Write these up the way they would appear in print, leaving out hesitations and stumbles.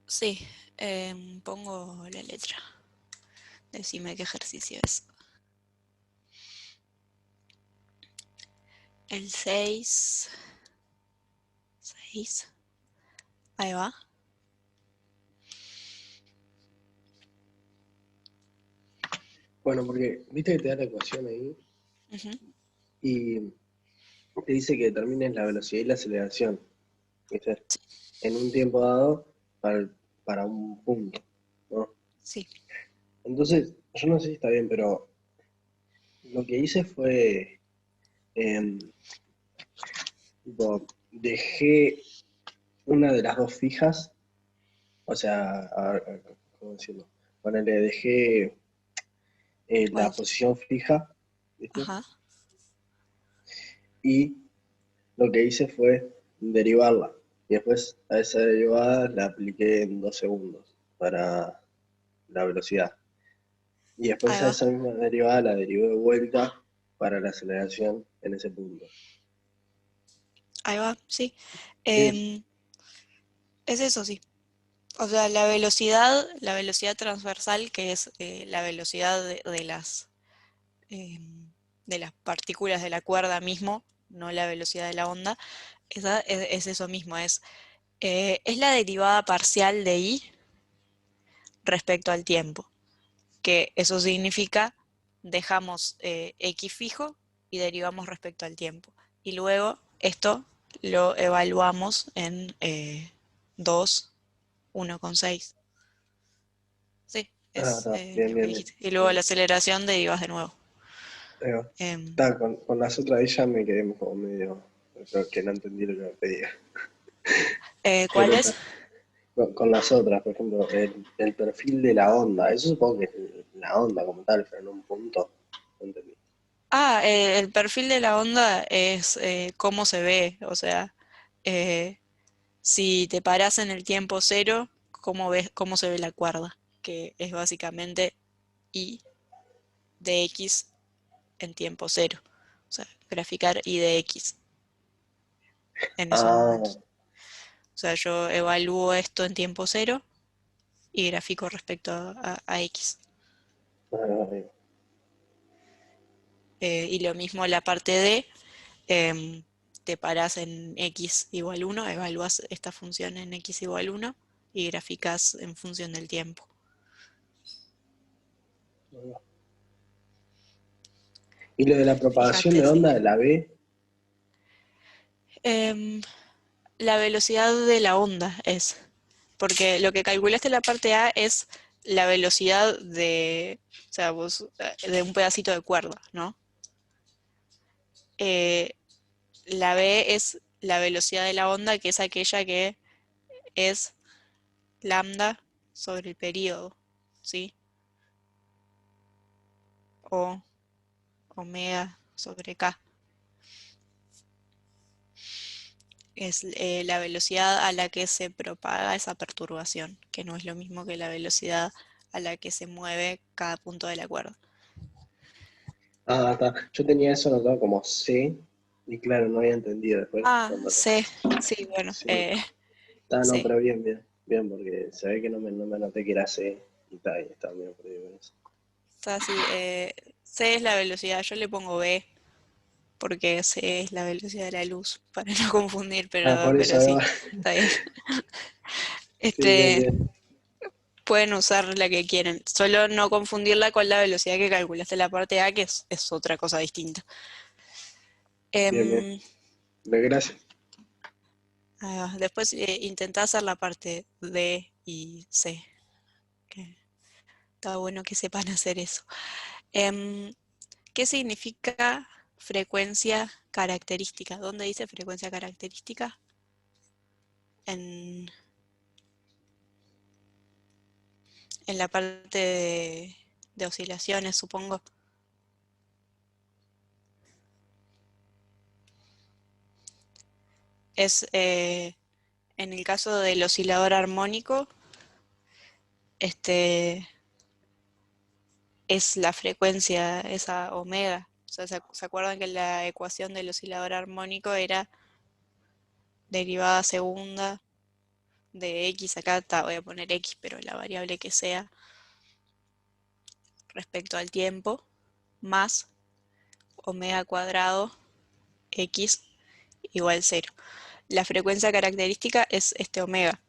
Sí, pongo la letra. Decime qué ejercicio es. El 6. 6. Ahí va. Bueno, porque viste que te da la ecuación ahí Ujú. y te dice que determines la velocidad y la aceleración, ¿viste? En un tiempo dado para un punto, ¿no? Sí. Entonces, yo no sé si está bien, pero lo que hice fue, em, tipo, dejé una de las dos fijas, o sea, a ver, ¿cómo decirlo? Ponele, dejé la ¿Cuál? posición fija, ¿viste? Ajá. Y lo que hice fue derivarla. Y después a esa derivada la apliqué en 2 segundos para la velocidad. Y Ahí después a va. esa misma derivada la derivé de vuelta para la aceleración en ese punto. Ahí va. Sí. Sí. Em, es eso, sí. O sea, la velocidad transversal, que es la velocidad de las partículas de la cuerda mismo, no la velocidad de la onda, esa es eso mismo, es la derivada parcial de i respecto al tiempo, que eso significa dejamos x fijo y derivamos respecto al tiempo. Y luego esto lo evaluamos en 2, 1,6. Sí, Ah, es está, bien, lo que bien, bien. dijiste. Y luego la aceleración derivas de nuevo. Ahí va. Em, Está, con las otras de ella me quedé como medio, creo que no entendí lo que me pedía. ¿Cuál Pero es? está. Con las otras, por ejemplo, el perfil de la onda, eso supongo que es la onda como tal, pero en un punto, no entendí. El perfil de la onda es cómo se ve, o sea, eh, si te paras en el tiempo cero, cómo se ve la cuerda, que es básicamente i de x en tiempo cero, o sea, graficar i de x en esos Ah, momentos. O sea, yo evalúo esto en tiempo cero y grafico respecto a x. ah, Y lo mismo la parte D, te parás en x igual 1, evalúas esta función en x igual 1 y graficas en función del tiempo. ah. Y lo de la propagación Fíjate de si... onda de la B, Em, la velocidad de la onda es, porque lo que calculaste en la parte A es la velocidad o sea, de un pedacito de cuerda, ¿no? Eh, la B es la velocidad de la onda, que es aquella que es lambda sobre el período, ¿sí? O omega sobre k. Es la velocidad a la que se propaga esa perturbación, que no es lo mismo que la velocidad a la que se mueve cada punto de la cuerda. está. Yo tenía eso anotado como C, y claro, no había entendido después Ah, cuando lo. sí, sí, bueno, Sí, está, no, sí. pero bien, bien, bien, porque se ve que no me anoté que era C, y está, y está bien perdido con eso. Está así. C es la velocidad, yo le pongo B, porque C es la velocidad de la luz, para no confundir, Ah, por eso, pero ahí sí, va. está bien. Sí, bien, Este, bien. pueden usar la que quieren, solo no confundirla con la velocidad que calculaste en la parte A, que es otra cosa distinta. Bien, bien. Em, Gracias. Después intentá hacer la parte D y C, que está bueno que sepan hacer eso. Em, ¿Qué significa frecuencia característica? ¿Dónde dice frecuencia característica? En, en la parte de oscilaciones, supongo. Es en el caso del oscilador armónico, este es la frecuencia, esa omega. O sea, ¿se acuerdan que la ecuación del oscilador armónico era derivada segunda de x acá, voy a poner x, pero la variable que sea respecto al tiempo, más omega cuadrado x igual 0. La frecuencia característica es este omega.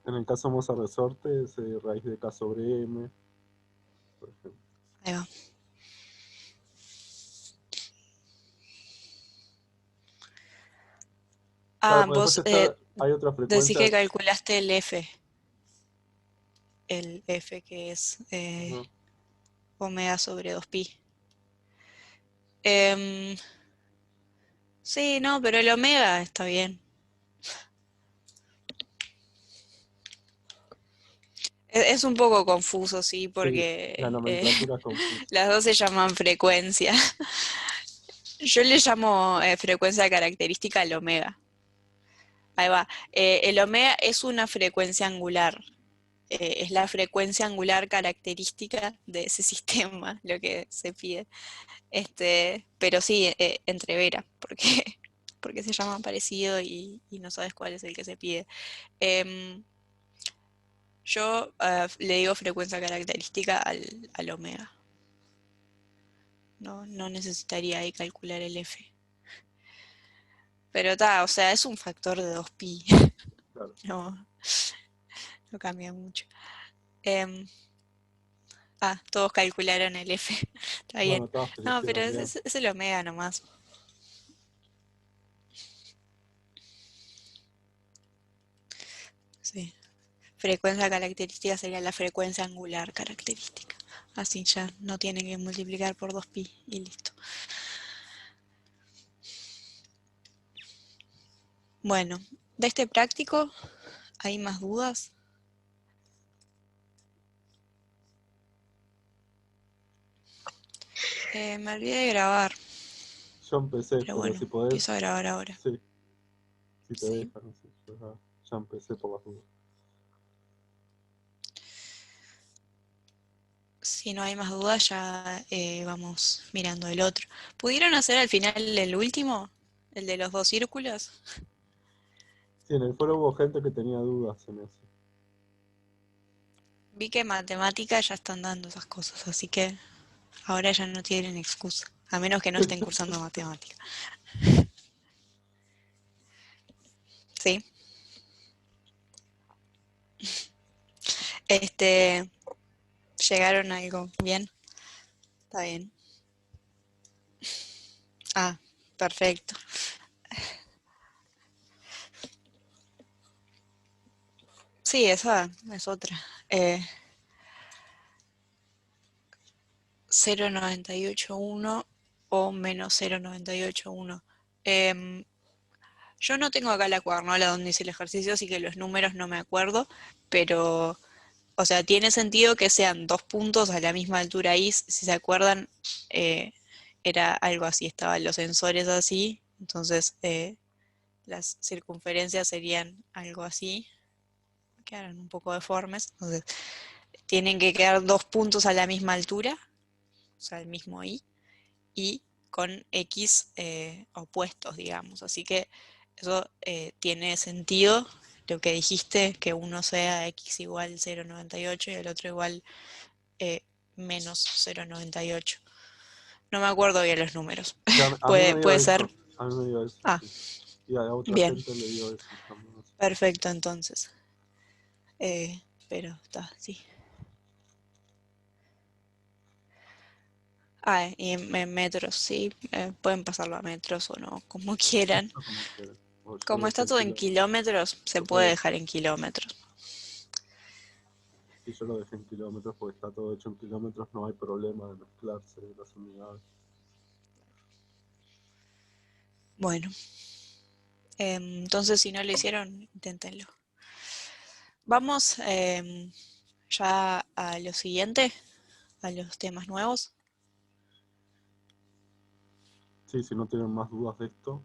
En el caso Mozart resorte es raíz de K sobre M, por ejemplo. Ahí va. Claro, Ah, porque vos después hay otra decís frecuencia. que calculaste el F que es Ujú. omega sobre 2pi. Em, sí, no, pero el omega está bien. Es un poco confuso, sí, Sí, la porque nomenclatura es confusa. las dos se llaman frecuencia. Yo le llamo frecuencia característica al omega. Ahí va. El omega es una frecuencia angular. Es la frecuencia angular característica de ese sistema, lo que se pide. Pero sí, entrevera, porque, porque se llaman parecido y no sabes cuál es el que se pide. Em, yo le digo frecuencia característica al omega. No necesitaría ahí calcular el F. Pero está, o sea, es un factor de 2pi. Claro. No, no cambia mucho. Em, todos calcularon el F. Está bien. Bueno, todos que lo No, pero hicieron bien. es el omega nomás. Sí. Frecuencia característica sería la frecuencia angular característica. Así ya no tienen que multiplicar por 2pi y listo. Bueno, de este práctico, ¿hay más dudas? Me olvidé de grabar, Yo empecé, pero pero bueno, si podés, empiezo a grabar ahora. sí, si te Sí. dejan, no sé, yo ya empecé por las dudas. Si no hay más dudas, ya vamos mirando el otro. ¿Pudieron hacer al final el último? ¿El de los dos círculos? Sí, en el foro hubo gente que tenía dudas en eso. Vi que en matemática ya están dando esas cosas, así que ahora ya no tienen excusa, a menos que no estén cursando matemática. ¿Sí? ¿Llegaron a algo bien? Está bien. Ah, perfecto. Sí, esa es otra. 0,981 o menos 0,981. Yo no tengo acá la cuadernola donde hice el ejercicio, así que los números no me acuerdo, pero, o sea, tiene sentido que sean dos puntos a la misma altura y, si se acuerdan, eh, era algo así, estaban los sensores así, entonces las circunferencias serían algo así, quedaron un poco deformes, entonces tienen que quedar dos puntos a la misma altura, o sea, el mismo y con x opuestos, digamos. Así que eso tiene sentido, lo que dijiste, que uno sea x igual 0,98 y el otro igual eh, menos 0,98. No me acuerdo bien los números. Sí, a mí me dio Puede ser. eso, a mí me dio eso, Ah, sí. Y a otra bien. gente le dio eso también. No sé. Perfecto, entonces. Pero está, sí. Y en metros, sí. Pueden pasarlo a metros o no, como quieran. Yo como quiera. O yo lo Como dejé está en todo en kilómetros. kilómetros, se Lo puedo puede dejar. dejar en kilómetros. Si yo lo dejé en kilómetros porque está todo hecho en kilómetros, no hay problema de mezclarse las unidades. Bueno, entonces si no lo hicieron, inténtenlo. Vamos ya a lo siguiente, a los temas nuevos. Sí, si no tienen más dudas de esto,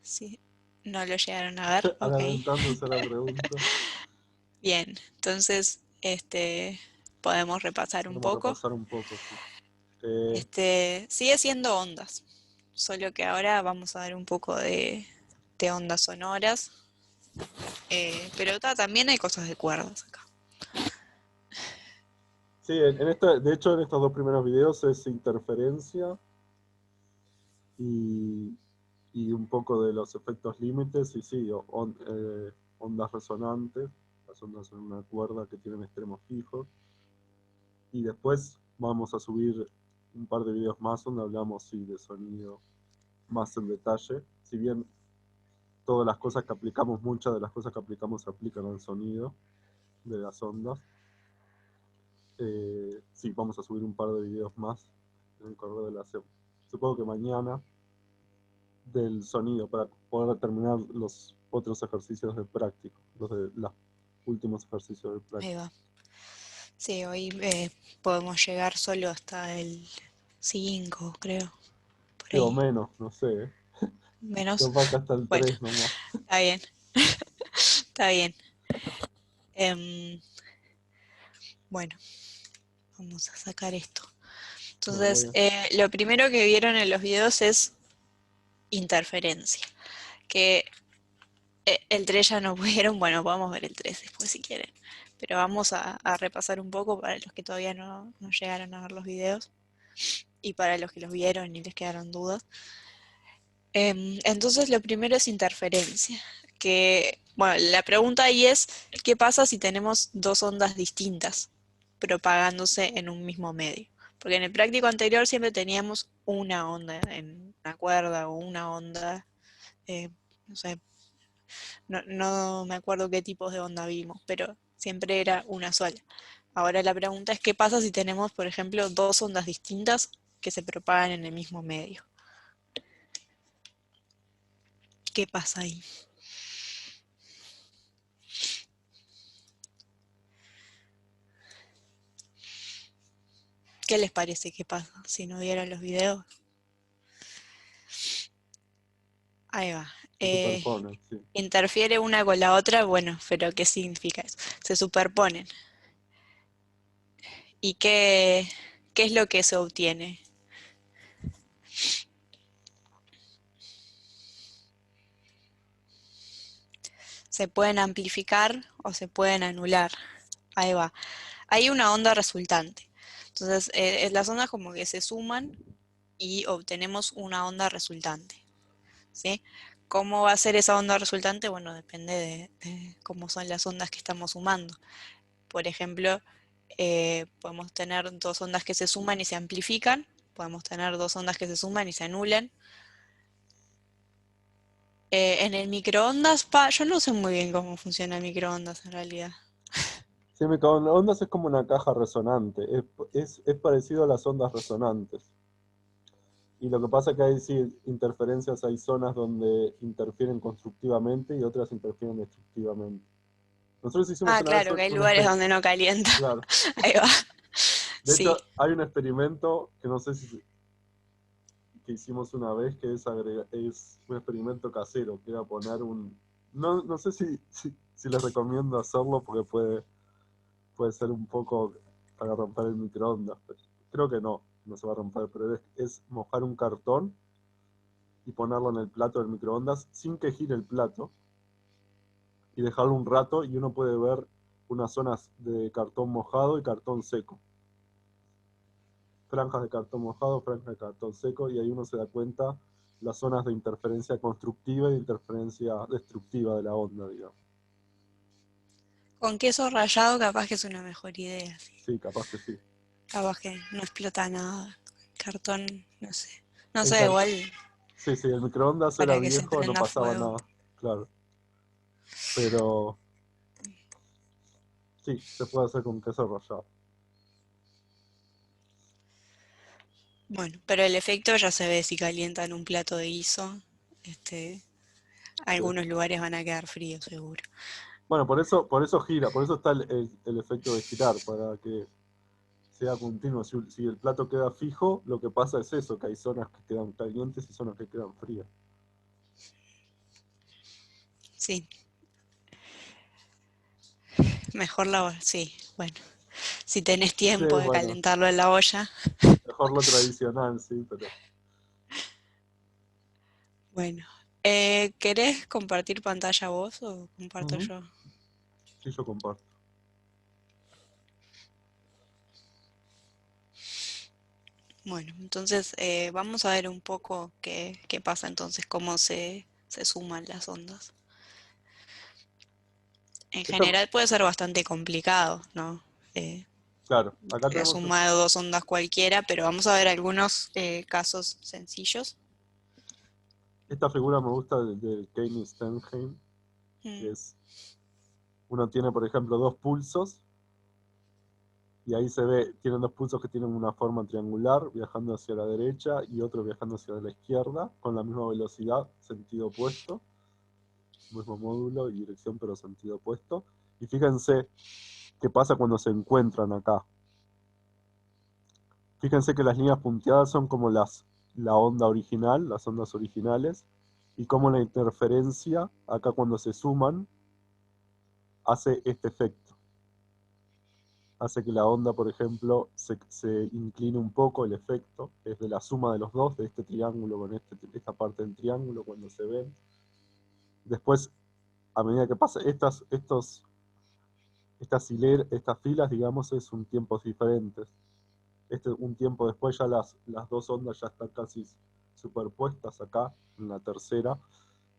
Sí, no lo llegaron a ver, ok. Adelantándose a la pregunta. Bien, entonces podemos repasar un Vamos a poco. repasar un poco, sí. Sigue siendo ondas, solo que ahora vamos a ver un poco de ondas sonoras, pero también hay cosas de cuerdas acá. Sí, de hecho en estos dos primeros videos es interferencia y, y un poco de los efectos límites y sí, ondas resonantes, las ondas son una cuerda que tienen extremos fijos. Y después vamos a subir un par de videos más donde hablamos sí, de sonido más en detalle. Si bien todas las cosas que aplicamos, muchas de las cosas que aplicamos se aplican al sonido de las ondas. Sí, vamos a subir un par de videos más en el correo de la SEP. Supongo que mañana del sonido para poder terminar los otros ejercicios de práctico, los de los últimos ejercicios de Ahí práctico. va. Sí, hoy podemos llegar solo hasta el 5, creo, por Sí, o ahí. menos, no sé. Menos. Capaz que hasta el Bueno, 3 nomás. está bien, está bien. Em, bueno, vamos a sacar esto. Bueno, Entonces, lo primero que vieron en los videos es interferencia. Que el 3 ya no pudieron, bueno, podemos ver el 3 después si quieren. Pero vamos a repasar un poco para los que todavía no llegaron a ver los videos y para los que los vieron y les quedaron dudas. Entonces, lo primero es interferencia. Que, bueno, la pregunta ahí es, ¿qué pasa si tenemos dos ondas distintas propagándose en un mismo medio? Porque en el práctico anterior siempre teníamos una onda en una cuerda o una onda, no sé, no me acuerdo qué tipos de onda vimos, pero siempre era una sola. Ahora la pregunta es, ¿qué pasa si tenemos, por ejemplo, dos ondas distintas que se propagan en el mismo medio? ¿Qué pasa ahí? ¿Qué les parece que pasa si no vieron los videos? Ahí va. se superponen, sí. Interfiere una con la otra, bueno, pero ¿qué significa eso? Se superponen. ¿Y qué es lo que se obtiene? Se pueden amplificar o se pueden anular. Ahí va. Hay una onda resultante. Entonces, las ondas como que se suman y obtenemos una onda resultante. ¿Sí? ¿Cómo va a ser esa onda resultante? Bueno, depende de cómo son las ondas que estamos sumando. Por ejemplo, podemos tener dos ondas que se suman y se amplifican, podemos tener dos ondas que se suman y se anulan. En el microondas, yo no sé muy bien cómo funciona el microondas en realidad. Sí, microondas es como una caja resonante, es parecido a las ondas resonantes. Y lo que pasa es que hay sí, interferencias, hay zonas donde interfieren constructivamente y otras interfieren destructivamente. Nosotros hicimos Ah, claro, que hay un lugares donde no calienta. claro. Ahí va. De Sí. hecho, hay un experimento que no sé si que hicimos una vez que es un experimento casero, que era poner un... No sé si les recomiendo hacerlo porque puede ser un poco para romper el microondas. Pero creo que no se va a romper, pero es mojar un cartón y ponerlo en el plato del microondas sin que gire el plato y dejarlo un rato y uno puede ver unas zonas de cartón mojado y cartón seco. Franjas de cartón mojado, franjas de cartón seco y ahí uno se da cuenta las zonas de interferencia constructiva y de interferencia destructiva de la onda, digamos. Con queso rallado capaz que es una mejor idea. Sí. Sí, capaz que sí. Capaz que no explota nada. Cartón, no sé. No El sé, car- igual sí, el microondas era para que se viejo, no prenda pasaba fuego. nada, claro. Pero sí, se puede hacer con queso rallado. Bueno, pero el efecto ya se ve si calientan un plato de guiso. Sí. Algunos lugares van a quedar fríos, seguro. Bueno, por eso gira, por eso está el efecto de girar, para que sea continuo. Si el plato queda fijo, lo que pasa es eso, que hay zonas que quedan calientes y zonas que quedan frías. Sí, mejor la olla, sí, bueno. Si tenés Sí, tiempo de bueno, calentarlo en la olla. mejor lo tradicional, sí, pero Bueno. ¿Querés compartir pantalla vos o comparto ujú, yo? sí, yo comparto. Bueno, entonces vamos a ver un poco qué pasa entonces, cómo se suman las ondas. En Esto, general puede ser bastante complicado, ¿no? Eh, claro, acá la tenemos suma de dos ondas cualquiera, pero vamos a ver algunos casos sencillos. esta figura me gusta de Keynes Sternheim, que Mm, es, uno tiene, por ejemplo, dos pulsos, y ahí se ve, tienen dos pulsos que tienen una forma triangular, viajando hacia la derecha, y otro viajando hacia la izquierda, con la misma velocidad, sentido opuesto, mismo módulo y dirección, pero sentido opuesto. Y fíjense qué pasa cuando se encuentran acá. Fíjense que las líneas punteadas son como la onda original, las ondas originales, y como la interferencia, acá cuando se suman, hace este efecto. Hace que la onda, por ejemplo, se incline un poco, el efecto es de la suma de los dos, de este triángulo con esta parte del triángulo cuando se ven. Después, a medida que pasa, estas filas, digamos, es un tiempos diferentes. Un tiempo después ya las dos ondas ya están casi superpuestas acá, en la tercera,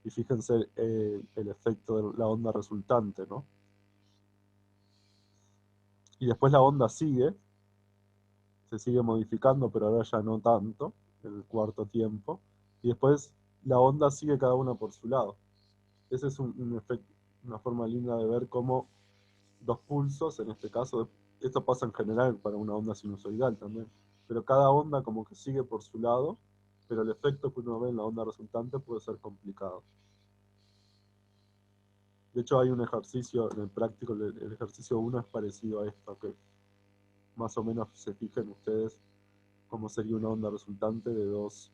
y fíjense el efecto de la onda resultante, ¿no? Y después la onda se sigue modificando, pero ahora ya no tanto, en el cuarto tiempo, y después la onda sigue cada una por su lado. Ese es un efecto, una forma linda de ver cómo dos pulsos, en este caso, esto pasa en general para una onda sinusoidal también, pero cada onda como que sigue por su lado, pero el efecto que uno ve en la onda resultante puede ser complicado. De hecho, hay un ejercicio en el práctico, el ejercicio 1 es parecido a esto, que más o menos se fijen ustedes cómo sería una onda resultante de dos.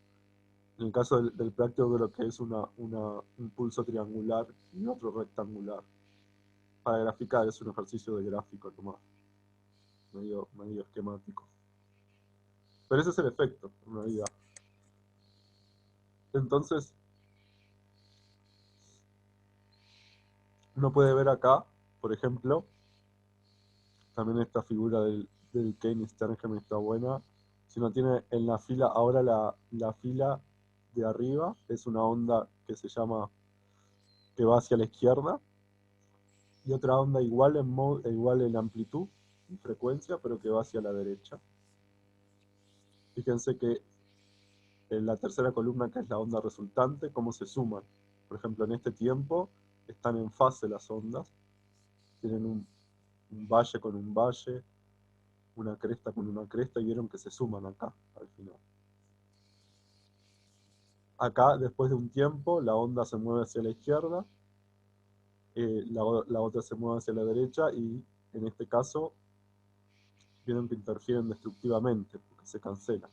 En el caso del práctico, de lo que es un pulso triangular y otro rectangular. Para graficar es un ejercicio de gráfico nomás, medio esquemático. Pero ese es el efecto, en realidad. Entonces, uno puede ver acá, por ejemplo, también esta figura del Keynes Sternheim está buena. Si uno tiene en la fila, ahora la fila de arriba es una onda que se llama, que va hacia la izquierda, y otra onda igual en amplitud y frecuencia, pero que va hacia la derecha. Fíjense que en la tercera columna, que es la onda resultante, cómo se suman. Por ejemplo, en este tiempo están en fase las ondas, tienen un valle con un valle, una cresta con una cresta, y vieron que se suman acá, al final. Acá, después de un tiempo, la onda se mueve hacia la izquierda, la otra se mueve hacia la derecha, y en este caso, vieron que interfieren destructivamente, porque se cancelan.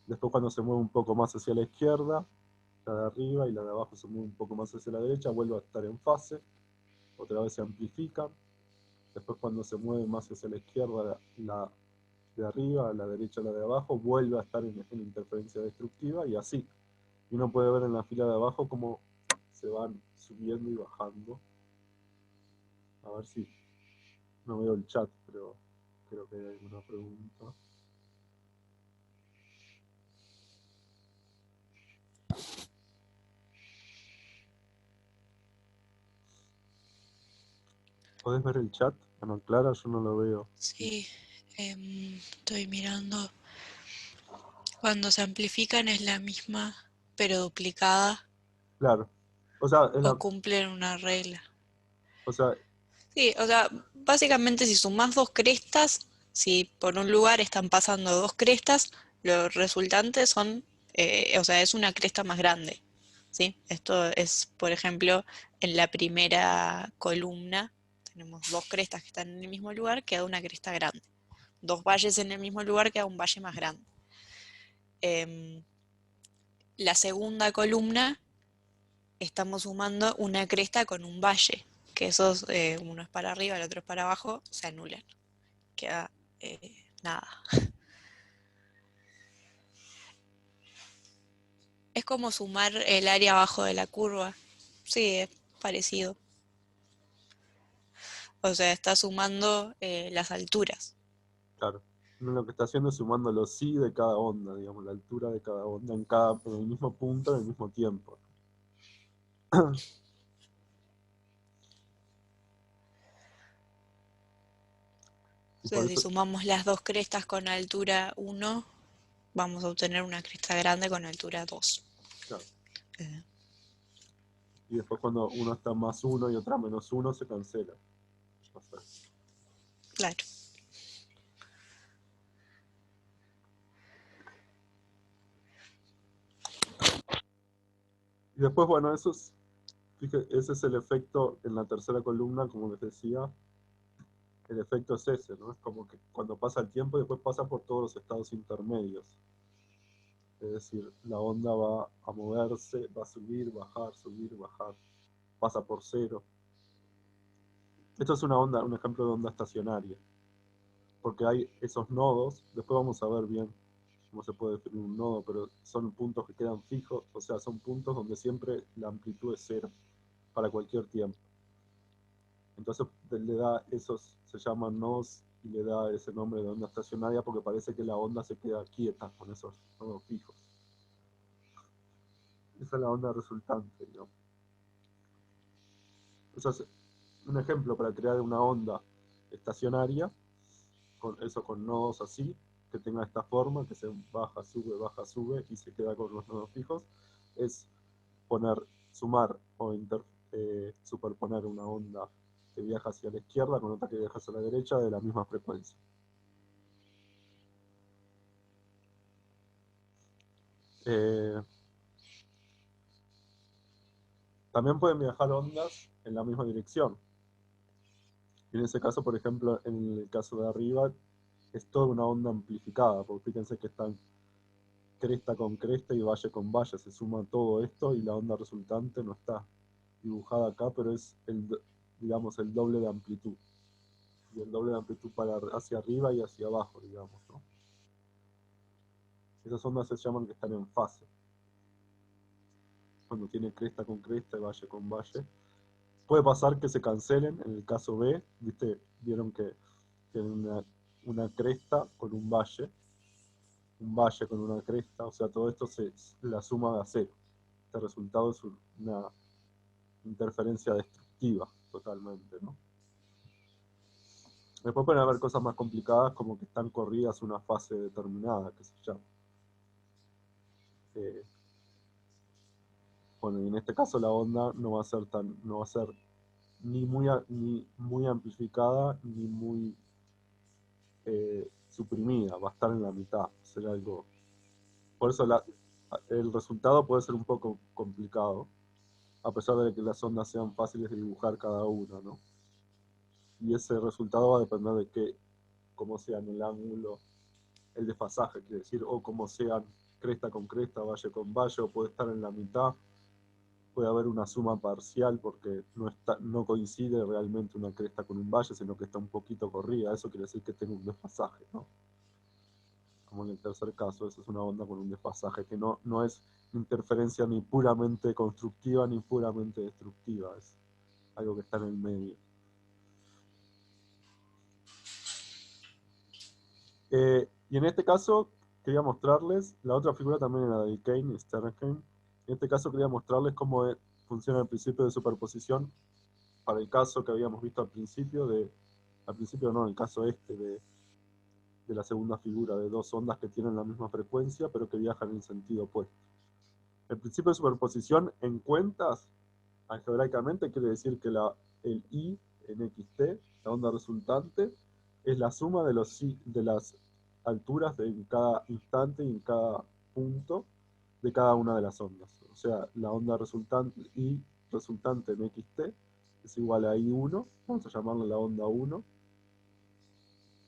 Después, cuando se mueve un poco más hacia la izquierda, la de arriba y la de abajo se mueve un poco más hacia la derecha, vuelve a estar en fase, otra vez se amplifican. Después, cuando se mueve más hacia la izquierda, la de arriba, a la derecha, la de abajo, vuelve a estar en interferencia destructiva, y así. Y uno puede ver en la fila de abajo cómo se van subiendo y bajando. A ver si no veo el chat, pero creo que hay alguna pregunta. ¿Podés ver el chat, Ana Clara? Yo no lo veo. sí, estoy mirando. Cuando se amplifican es la misma, pero duplicada, Claro. O sea, o cumplen una regla. o sea, Sí, o sea, básicamente si sumás dos crestas, si por un lugar están pasando dos crestas, los resultantes son, o sea, es una cresta más grande, ¿sí? Esto es, por ejemplo, en la primera columna, tenemos dos crestas que están en el mismo lugar, queda una cresta grande. Dos valles en el mismo lugar, queda un valle más grande. Em, la segunda columna estamos sumando una cresta con un valle, que esos, uno es para arriba, el otro es para abajo, se anulan. Queda nada. Es como sumar el área abajo de la curva. Sí, es parecido. O sea, está sumando las alturas. Claro. Uno lo que está haciendo es sumando los sí de cada onda, digamos, la altura de cada onda en el mismo punto, en el mismo tiempo. Y O por sea, si eso, sumamos las dos crestas con altura 1, vamos a obtener una cresta grande con altura 2. claro. Eh, Y después cuando uno está más uno y otra menos uno, se cancela. Pasa eso. claro. Y después, bueno, ese es el efecto en la tercera columna, como les decía. El efecto es ese, ¿no? Es como que cuando pasa el tiempo, después pasa por todos los estados intermedios. Es decir, la onda va a moverse, va a subir, bajar, pasa por cero. Esto es una onda, un ejemplo de onda estacionaria, porque hay esos nodos, después vamos a ver bien cómo se puede definir un nodo, pero son puntos que quedan fijos, o sea, son puntos donde siempre la amplitud es cero, para cualquier tiempo. Entonces le da esos, se llaman nodos, y le da ese nombre de onda estacionaria porque parece que la onda se queda quieta con esos nodos fijos. Esa es la onda resultante, digamos. Eso es un ejemplo para crear una onda estacionaria, con nodos así, que tenga esta forma, que se baja, sube, y se queda con los nodos fijos, es sumar o superponer una onda que viaja hacia la izquierda con otra que viaja hacia la derecha de la misma frecuencia. También pueden viajar ondas en la misma dirección. Y en ese caso, por ejemplo, en el caso de arriba, es toda una onda amplificada, porque fíjense que están cresta con cresta y valle con valle, se suma todo esto y la onda resultante no está dibujada acá, pero es digamos, el doble de amplitud. Y el doble de amplitud hacia arriba y hacia abajo, digamos, ¿no? Esas ondas se llaman que están en fase. Cuando tiene cresta con cresta y valle con valle. Puede pasar que se cancelen en el caso B, ¿viste? Vieron que tienen una cresta con un valle con una cresta, o sea, todo esto la suma de a cero. Este resultado es una interferencia destructiva totalmente, ¿no? Después pueden haber cosas más complicadas como que están corridas una fase determinada, que se llama. Bueno, y en este caso la onda no va a ser ni muy amplificada ni muy suprimida, va a estar en la mitad, será algo. Por eso el resultado puede ser un poco complicado, a pesar de que las ondas sean fáciles de dibujar cada una, ¿no? Y ese resultado va a depender de cómo sean el ángulo, el desfasaje, quiere decir, o cómo sean cresta con cresta, valle con valle, o puede estar en la mitad, puede haber una suma parcial porque no coincide realmente una cresta con un valle, sino que está un poquito corrida, eso quiere decir que tiene un desfasaje, ¿no? Como en el tercer caso, eso es una onda con un desfasaje, que no es interferencia ni puramente constructiva ni puramente destructiva, es algo que está en el medio. Y en este caso quería mostrarles, la otra figura también era de Kane y Sternheim, en este caso quería mostrarles cómo funciona el principio de superposición para el caso que habíamos visto al principio, el caso de la segunda figura, de dos ondas que tienen la misma frecuencia pero que viajan en sentido opuesto. El principio de superposición en cuentas, algebraicamente, quiere decir que el I en xt, la onda resultante, es la suma de las alturas en cada instante y en cada punto de cada una de las ondas. O sea, la onda resultante, I resultante en xt, es igual a I1, vamos a llamarla la onda 1,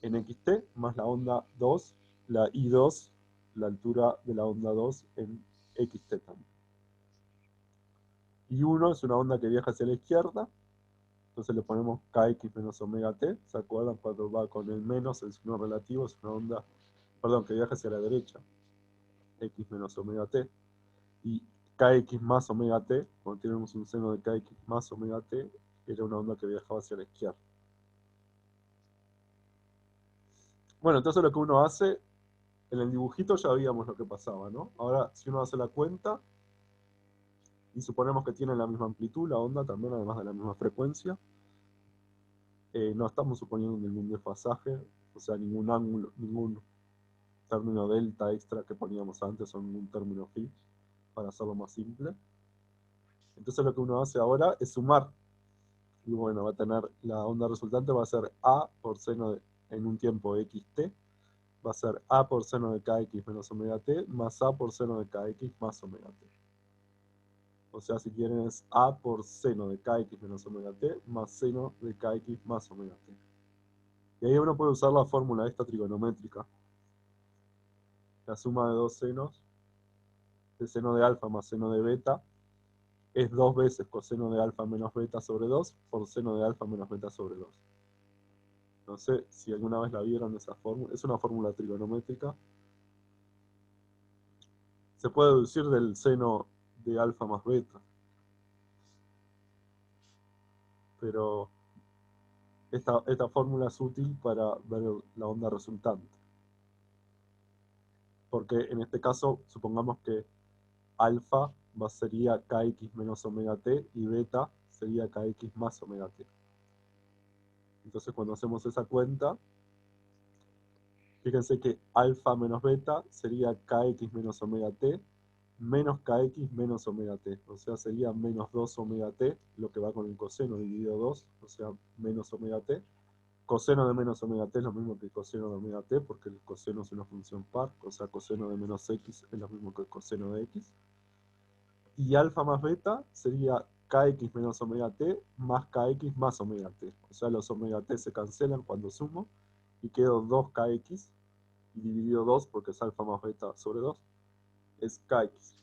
en xt, más la onda 2, la I2, la altura de la onda 2 en xt también. Y 1 es una onda que viaja hacia la izquierda, entonces le ponemos kx menos omega t. ¿Se acuerdan cuando va con el menos, el signo relativo? Es una onda, perdón, que viaja hacia la derecha, x menos omega t. Y kx más omega t, cuando tenemos un seno de kx más omega t, era una onda que viajaba hacia la izquierda. Bueno, entonces lo que uno hace, en el dibujito ya veíamos lo que pasaba, ¿no? Ahora, si uno hace la cuenta, y suponemos que tiene la misma amplitud, la onda también, además de la misma frecuencia, no estamos suponiendo ningún desfasaje, o sea, ningún ángulo, ningún término delta extra que poníamos antes, o ningún término phi, para hacerlo más simple. Entonces lo que uno hace ahora es sumar. Y bueno, va a tener, la onda resultante va a ser A por seno de, en un tiempo xt, va a ser A por seno de kx menos omega t, más A por seno de kx más omega t. O sea, si quieren es A por seno de kx menos omega t, más seno de kx más omega t. Y ahí uno puede usar la fórmula esta trigonométrica. La suma de dos senos, de seno de alfa más seno de beta, es 2 veces coseno de alfa menos beta sobre 2 por seno de alfa menos beta sobre 2. No sé si alguna vez la vieron esa fórmula. Es una fórmula trigonométrica. Se puede deducir del seno de alfa más beta. Pero esta fórmula es útil para ver la onda resultante. Porque en este caso, supongamos que alfa sería kx menos omega t y beta sería kx más omega t. Entonces cuando hacemos esa cuenta, fíjense que alfa menos beta sería kx menos omega t menos kx menos omega t. O sea, sería menos 2 omega t, lo que va con el coseno dividido 2, o sea, menos omega t. Coseno de menos omega t es lo mismo que coseno de omega t, porque el coseno es una función par, o sea, coseno de menos x es lo mismo que coseno de x. Y alfa más beta sería kx menos omega t más kx más omega t. O sea, los omega t se cancelan cuando sumo y quedo 2kx dividido 2, porque es alfa más beta sobre 2, es kx.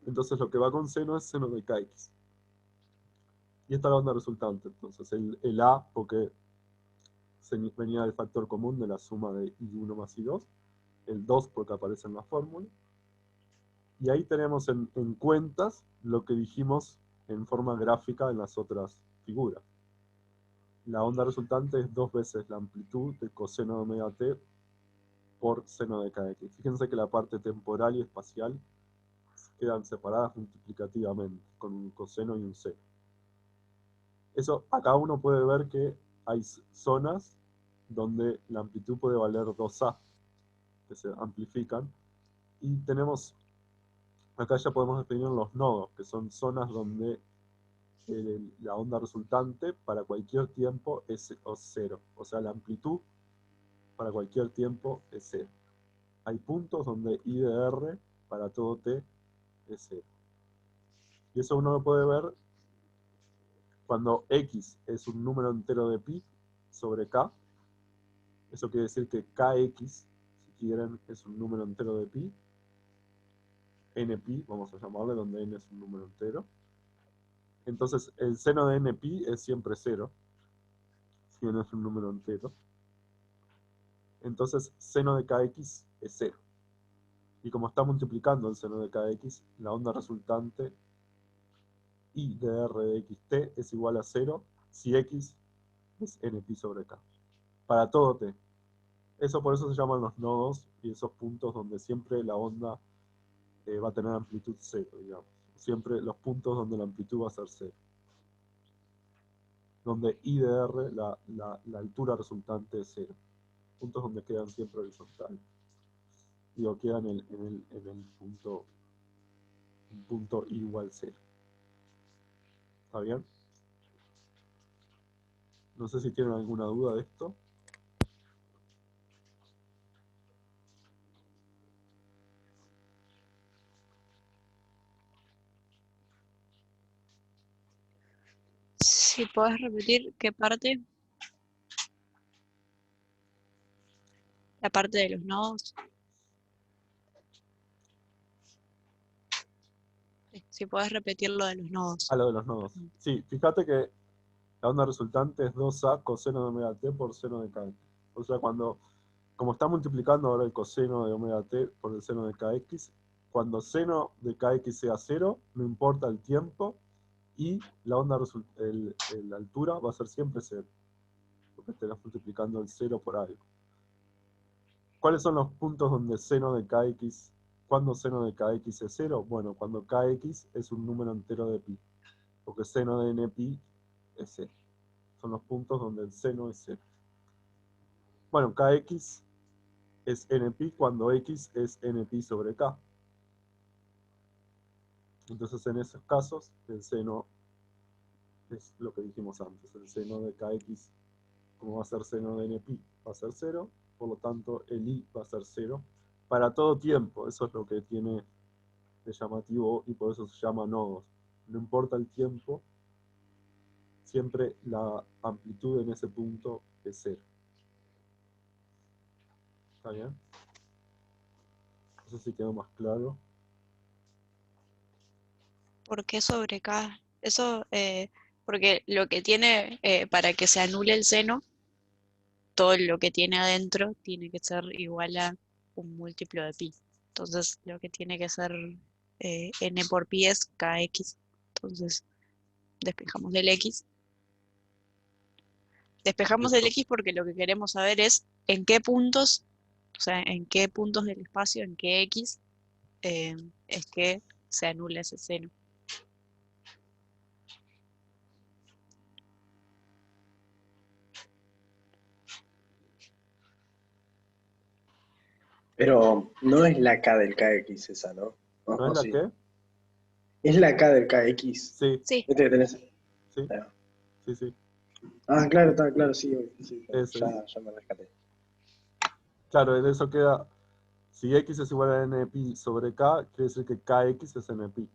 Entonces lo que va con seno es seno de kx. Y esta es la onda resultante. Entonces el A, porque venía del factor común de la suma de I1 más I2. El 2 porque aparece en la fórmula. Y ahí tenemos en cuentas lo que dijimos en forma gráfica en las otras figuras. La onda resultante es 2 veces la amplitud de coseno de omega t por seno de kx. Fíjense que la parte temporal y espacial quedan separadas multiplicativamente, con un coseno y un seno. Eso, acá uno puede ver que hay zonas donde la amplitud puede valer 2A, que se amplifican, y tenemos, acá ya podemos definir los nodos, que son zonas donde la onda resultante para cualquier tiempo es 0, o sea, la amplitud para cualquier tiempo es 0. Hay puntos donde I de R para todo t es 0. Y eso uno lo puede ver cuando x es un número entero de pi sobre k. Eso quiere decir que kx, si quieren, es un número entero de pi. npi, vamos a llamarle, donde n es un número entero. Entonces, el seno de npi es siempre 0, si n es un número entero. Entonces, seno de kx es 0. Y como está multiplicando el seno de kx, la onda resultante I de r de xt es igual a 0 si x es npi sobre k. Para todo t. Eso por eso se llaman los nodos y esos puntos donde siempre la onda va a tener amplitud 0, digamos. Siempre los puntos donde la amplitud va a ser 0. Donde I de R, la altura resultante es 0. Puntos donde quedan siempre horizontales. Digo, quedan en el punto, un punto igual 0. ¿Está bien? No sé si tienen alguna duda de esto. Si podés repetir qué parte, la parte de los nodos. Si podés repetir lo de los nodos. A lo de los nodos. Sí, fíjate que la onda resultante es 2a coseno de omega t por seno de kx. O sea, como está multiplicando ahora el coseno de omega t por el seno de kx, cuando seno de kx sea 0, no importa el tiempo, y la onda la altura va a ser siempre 0, porque estarás multiplicando el 0 por algo. ¿Cuáles son los puntos donde seno de kx, cuando seno de kx es 0? Bueno, cuando kx es un número entero de pi, porque seno de npi es 0. Son los puntos donde el seno es 0. Bueno, kx es npi cuando x es npi sobre k. Entonces, en esos casos, el seno es lo que dijimos antes. El seno de kx, como va a ser seno de npi, va a ser 0. Por lo tanto, el i va a ser 0 para todo tiempo. Eso es lo que tiene de llamativo y por eso se llama nodos. No importa el tiempo, siempre la amplitud en ese punto es 0. ¿Está bien? No sé si quedó más claro. ¿Por qué sobre K? Eso, porque lo que tiene, para que se anule el seno, todo lo que tiene adentro tiene que ser igual a un múltiplo de pi. Entonces, lo que tiene que ser n por pi es kx. Entonces, despejamos del x. Despejamos del Eso. x porque lo que queremos saber es en qué puntos, o sea, en qué puntos del espacio, en qué x, es que se anula ese seno. Pero no es la K del KX esa, ¿no? ¿No es O la sí. que? Es la K del KX. Sí, Sí, Este que tenés. sí, sí, sí. Ah, claro, está claro, sí, sí, Ese es. ya me rescaté. Claro, en eso queda, si x es igual a npi sobre k, quiere decir que kx es npi.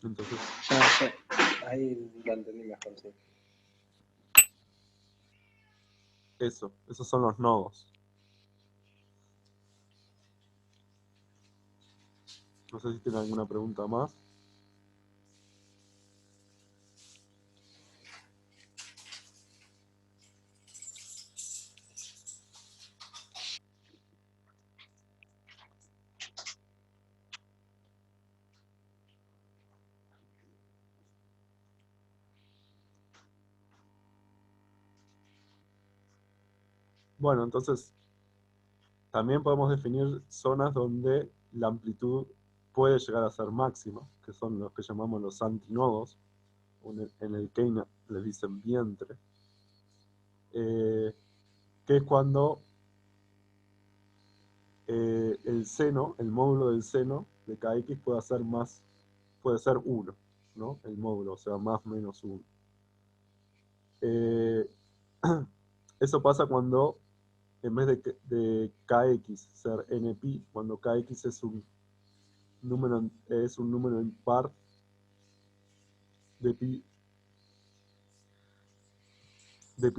Entonces, Ya, ahí lo entendí mejor, sí. esos son los nodos. No sé si tienen alguna pregunta más. Bueno, entonces, también podemos definir zonas donde la amplitud puede llegar a ser máxima, que son los que llamamos los antinodos, o en el Keynes les dicen vientre, que es cuando el seno, el módulo del seno de kx puede ser 1, ¿no? El módulo, o sea, más menos 1. Eso pasa cuando, en vez de kx ser npi, cuando kx es un número impar de pi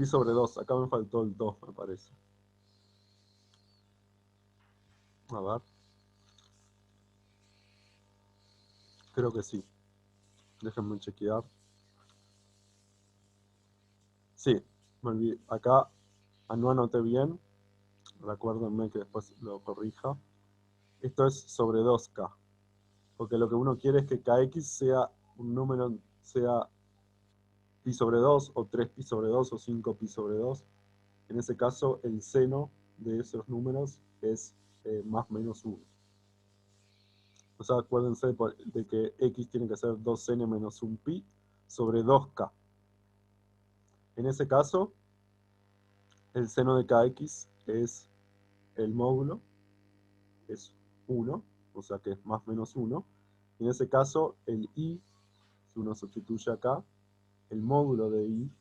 sobre 2. Acá me faltó el 2, me parece. A ver. Creo que sí. Déjenme chequear. Sí, me olvidé. Acá no anoté bien. Recuérdenme que después lo corrija. Esto es sobre 2k. Porque lo que uno quiere es que kx sea un número, sea pi sobre 2, o 3pi sobre 2, o 5pi sobre 2. En ese caso, el seno de esos números es más menos 1. O sea, acuérdense de que x tiene que ser 2n menos 1pi sobre 2k. En ese caso, el seno de kx es el módulo, es 1, o sea que es más menos 1. En ese caso, el i, si uno sustituye acá, el módulo de i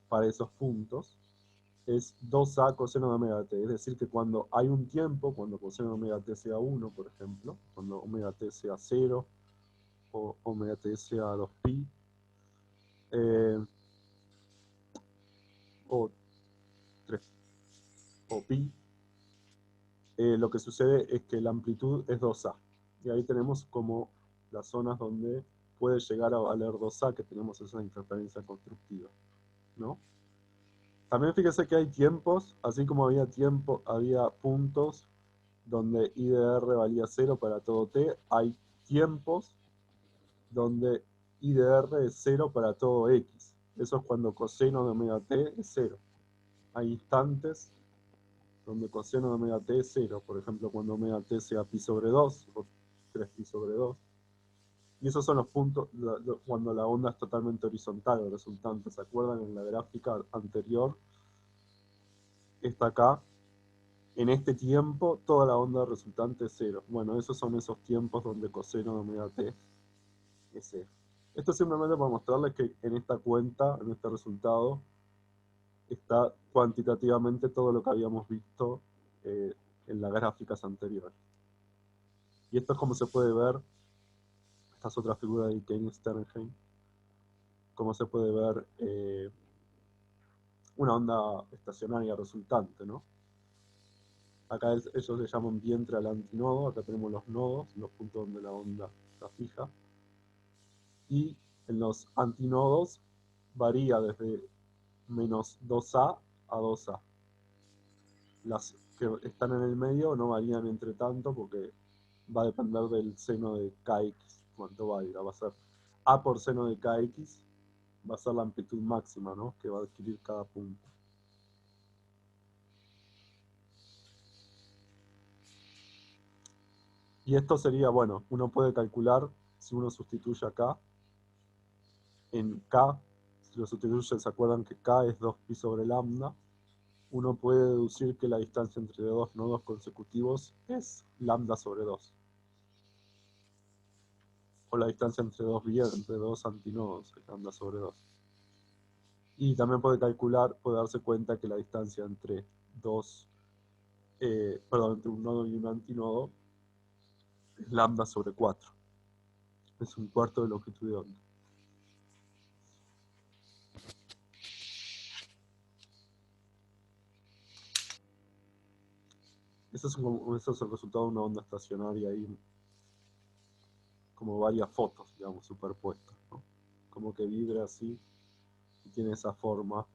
para esos puntos es 2a coseno de omega t. Es decir, que cuando hay un tiempo, cuando coseno de omega t sea 1, por ejemplo, cuando omega t sea 0, o omega t sea 2pi, o 3, o pi, lo que sucede es que la amplitud es 2A. Y ahí tenemos como las zonas donde puede llegar a valer 2A, que tenemos esa interferencia constructiva, ¿no? También fíjese que hay tiempos, así como había puntos donde IDR valía 0 para todo t, hay tiempos donde IDR es 0 para todo x. Eso es cuando coseno de omega t es 0. Hay instantes donde coseno de omega t es 0, por ejemplo, cuando omega t sea pi sobre 2 o 3 pi sobre 2. Y esos son los puntos cuando la onda es totalmente horizontal, el resultante. ¿Se acuerdan? En la gráfica anterior está acá. En este tiempo, toda la onda resultante es 0. Bueno, esos son esos tiempos donde coseno de omega t es 0. Esto simplemente para mostrarles que en esta cuenta, en este resultado, está cuantitativamente todo lo que habíamos visto en las gráficas anteriores. Y esto es como se puede ver, esta es otra figura de Keynes-Sternheim, como se puede ver una onda estacionaria resultante, ¿no? Acá ellos le llaman vientre al antinodo, acá tenemos los nodos, los puntos donde la onda está fija. Y en los antinodos varía desde menos 2A a 2A. Las que están en el medio no varían entre tanto porque va a depender del seno de kx, cuánto va a ir. Va a ser A por seno de kx, va a ser la amplitud máxima, ¿no?, que va a adquirir cada punto. Y esto sería, bueno, uno puede calcular, si uno sustituye acá, en k, si lo sustituye, se acuerdan que k es 2pi sobre lambda, uno puede deducir que la distancia entre dos nodos consecutivos es lambda sobre 2. O la distancia entre dos antinodos es lambda sobre 2. Y también puede calcular, puede darse cuenta que la distancia entre entre un nodo y un antinodo es lambda sobre 4. Es un cuarto de longitud de onda. Ese es el resultado de una onda estacionaria ahí, como varias fotos, digamos, superpuestas, ¿no? Como que vibra así y tiene esa forma,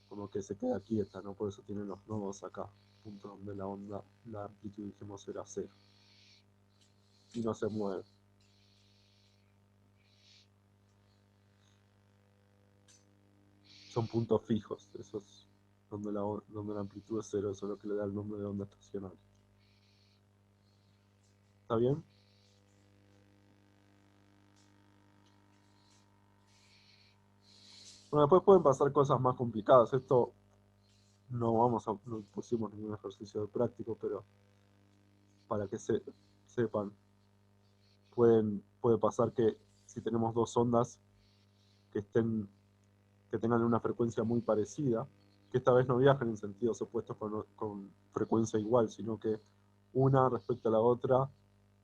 como que se queda quieta, ¿no? Por eso tienen los nodos acá, puntos donde la onda, la amplitud dijimos era 0. Y no se mueve. Son puntos fijos, esos donde la amplitud es 0, eso es lo que le da el nombre de onda estacionaria. ¿Está bien? Bueno, después pueden pasar cosas más complicadas. Esto no pusimos ningún ejercicio de práctico, pero para que sepan, puede pasar que si tenemos dos ondas que tengan una frecuencia muy parecida, que esta vez no viajen en sentidos opuestos con frecuencia igual, sino que una respecto a la otra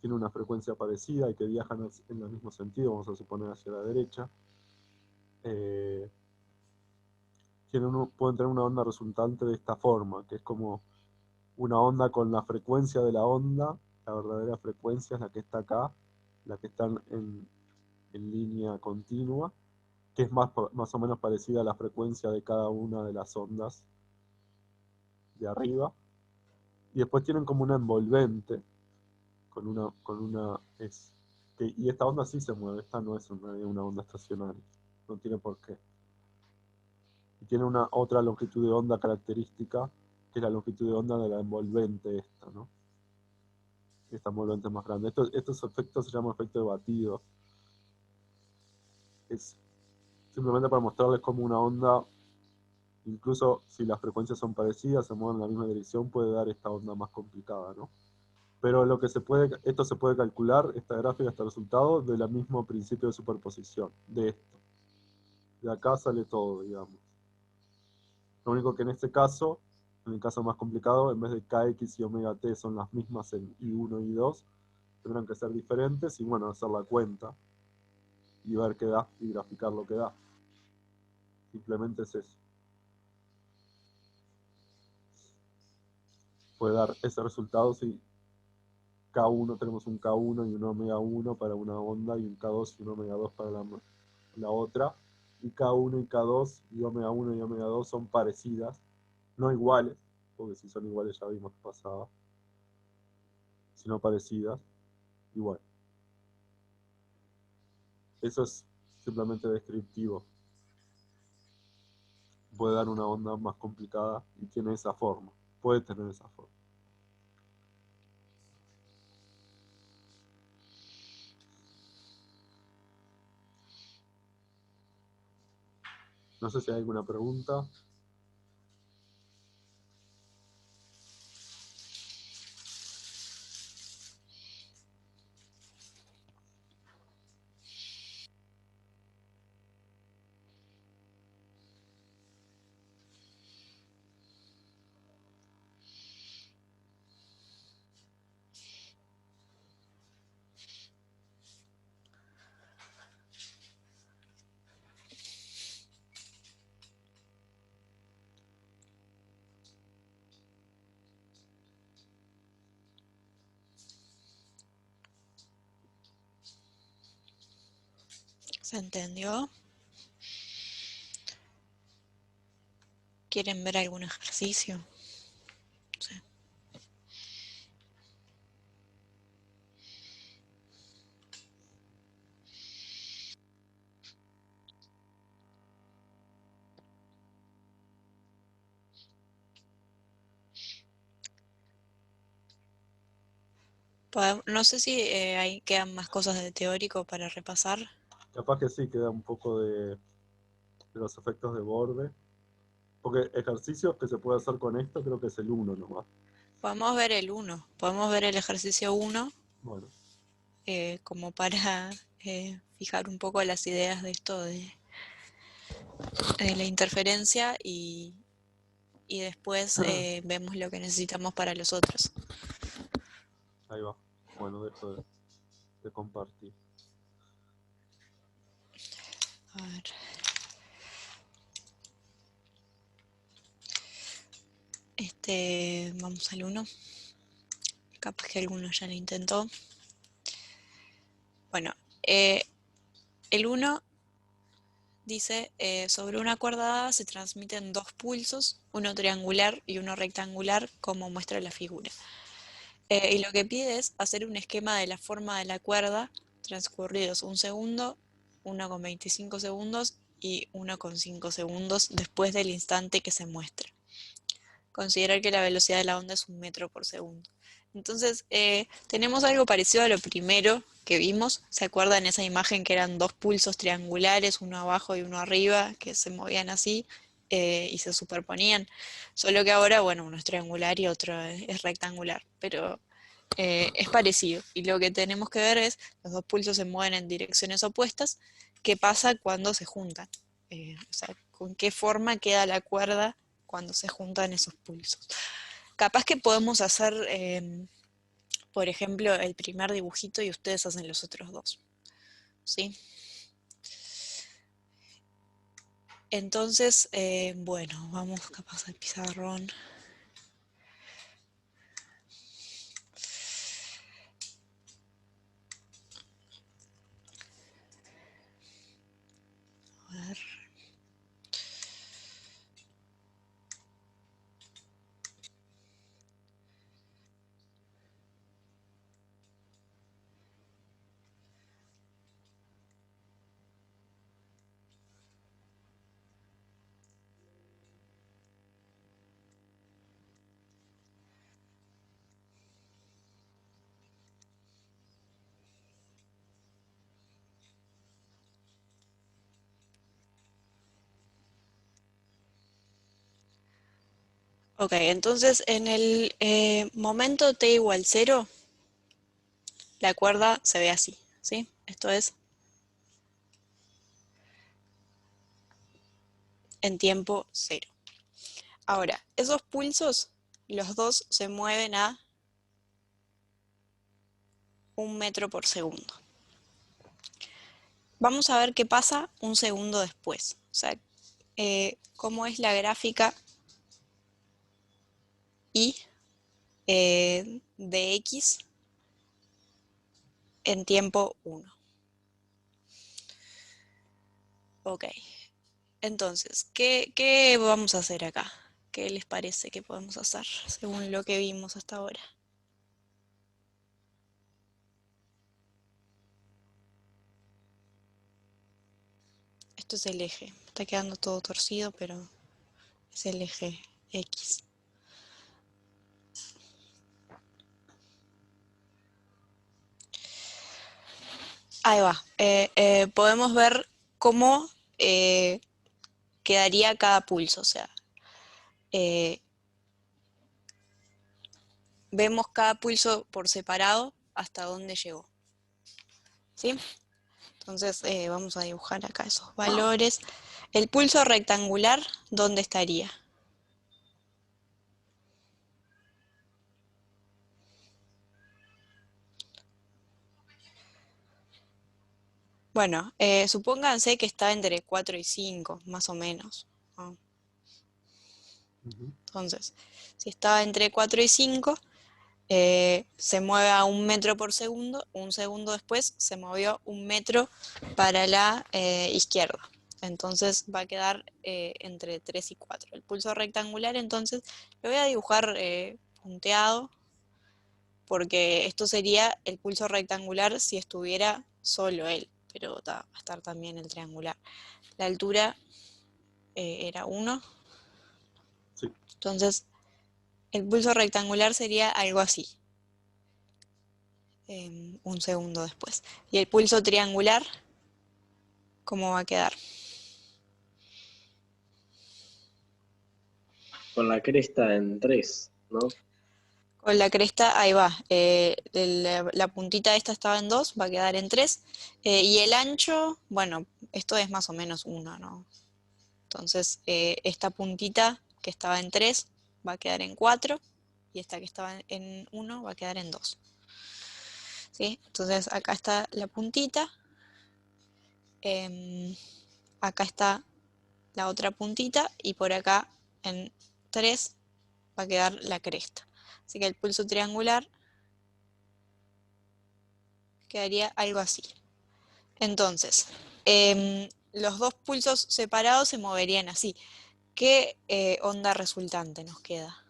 tiene una frecuencia parecida y que viajan en el mismo sentido, vamos a suponer hacia la derecha. Pueden tener una onda resultante de esta forma, que es como una onda con la frecuencia de la onda, la verdadera frecuencia es la que está acá, la que está en línea continua, que es más o menos parecida a la frecuencia de cada una de las ondas de arriba. Y después tienen como una envolvente, y esta onda sí se mueve, esta no es una onda estacionaria, no tiene por qué. Y tiene una otra longitud de onda característica, que es la longitud de onda de la envolvente esta, ¿no? Esta envolvente es más grande. Estos efectos se llaman efecto de batido. Es simplemente para mostrarles cómo una onda, incluso si las frecuencias son parecidas, se mueven en la misma dirección, puede dar esta onda más complicada, ¿no? Pero esto se puede calcular, esta gráfica, este resultado, del mismo principio de superposición, de esto. De acá sale todo, digamos. Lo único que en este caso, en el caso más complicado, en vez de kx y omega t son las mismas en I1 y I2, tendrán que ser diferentes y bueno, hacer la cuenta y ver qué da y graficar lo que da. Simplemente es eso. puede dar ese resultado si K1 tenemos un K1 y un omega 1 para una onda y un K2 y un omega 2 para la otra. Y K1 y K2 y omega 1 y omega 2 son parecidas, no iguales, porque si son iguales ya vimos que pasaba, sino parecidas, igual. Eso es simplemente descriptivo. Puede dar una onda más complicada y tiene esa forma, puede tener esa forma. No sé si hay alguna pregunta. ¿Se entendió? ¿Quieren ver algún ejercicio? Sí. No sé si ahí quedan más cosas de teórico para repasar. Capaz que sí, queda un poco de los efectos de borde. Porque ejercicios que se puede hacer con esto creo que es el 1 nomás. Podemos ver el 1, podemos ver el ejercicio 1 Bueno, como para fijar un poco las ideas de esto de la interferencia y después vemos lo que necesitamos para los otros. ahí va. Bueno, dejo de compartir. A ver. Vamos al 1. Capaz que alguno ya lo intentó. Bueno, el 1 dice, sobre una cuerda dada se transmiten dos pulsos, uno triangular y uno rectangular, como muestra la figura. Y lo que pide es hacer un esquema de la forma de la cuerda, transcurridos 1 segundo, 1,25 segundos y 1,5 segundos después del instante que se muestra. Considerar que la velocidad de la onda es 1 metro por segundo. Entonces, tenemos algo parecido a lo primero que vimos. ¿Se acuerdan esa imagen que eran dos pulsos triangulares, uno abajo y uno arriba, que se movían así y se superponían? Solo que ahora, bueno, uno es triangular y otro es rectangular, pero es parecido. Y lo que tenemos que ver es, los dos pulsos se mueven en direcciones opuestas, ¿qué pasa cuando se juntan? O sea, ¿con qué forma queda la cuerda cuando se juntan esos pulsos? Capaz que podemos hacer, por ejemplo, el primer dibujito y ustedes hacen los otros dos, ¿sí? Entonces, bueno, vamos capaz al pizarrón. A ver. Ok, entonces en el momento t igual 0, la cuerda se ve así, ¿sí? Esto es en tiempo 0. Ahora, esos pulsos, los dos se mueven a 1 metro por segundo. Vamos a ver qué pasa 1 segundo después. O sea, cómo es la gráfica y de X en tiempo 1. Ok, entonces, ¿qué vamos a hacer acá? ¿Qué les parece que podemos hacer según lo que vimos hasta ahora? Esto es el eje. Está quedando todo torcido, pero es el eje X. Ahí va. Podemos ver cómo quedaría cada pulso. O sea, vemos cada pulso por separado hasta dónde llegó. ¿Sí? Entonces vamos a dibujar acá esos valores. El pulso rectangular, ¿dónde estaría? Bueno, supónganse que está entre 4 y 5, más o menos, ¿no? Entonces, si está entre 4 y 5, se mueve a 1 metro por segundo, un segundo después se movió 1 metro para la izquierda. Entonces va a quedar entre 3 y 4. El pulso rectangular, entonces, lo voy a dibujar punteado, porque esto sería el pulso rectangular si estuviera solo él, pero va a estar también el triangular. La altura era 1. Sí. Entonces, el pulso rectangular sería algo así. Un segundo después. Y el pulso triangular, ¿cómo va a quedar? Con la cresta en 3, ¿no? Con la cresta, ahí va. La puntita esta estaba en 2, va a quedar en 3. Y el ancho, bueno, esto es más o menos 1, ¿no? Entonces, esta puntita que estaba en 3 va a quedar en 4. Y esta que estaba en 1 va a quedar en 2. ¿Sí? Entonces, acá está la puntita. Acá está la otra puntita. Y por acá en 3 va a quedar la cresta. Así que el pulso triangular quedaría algo así. Entonces, los dos pulsos separados se moverían así. ¿Qué onda resultante nos queda?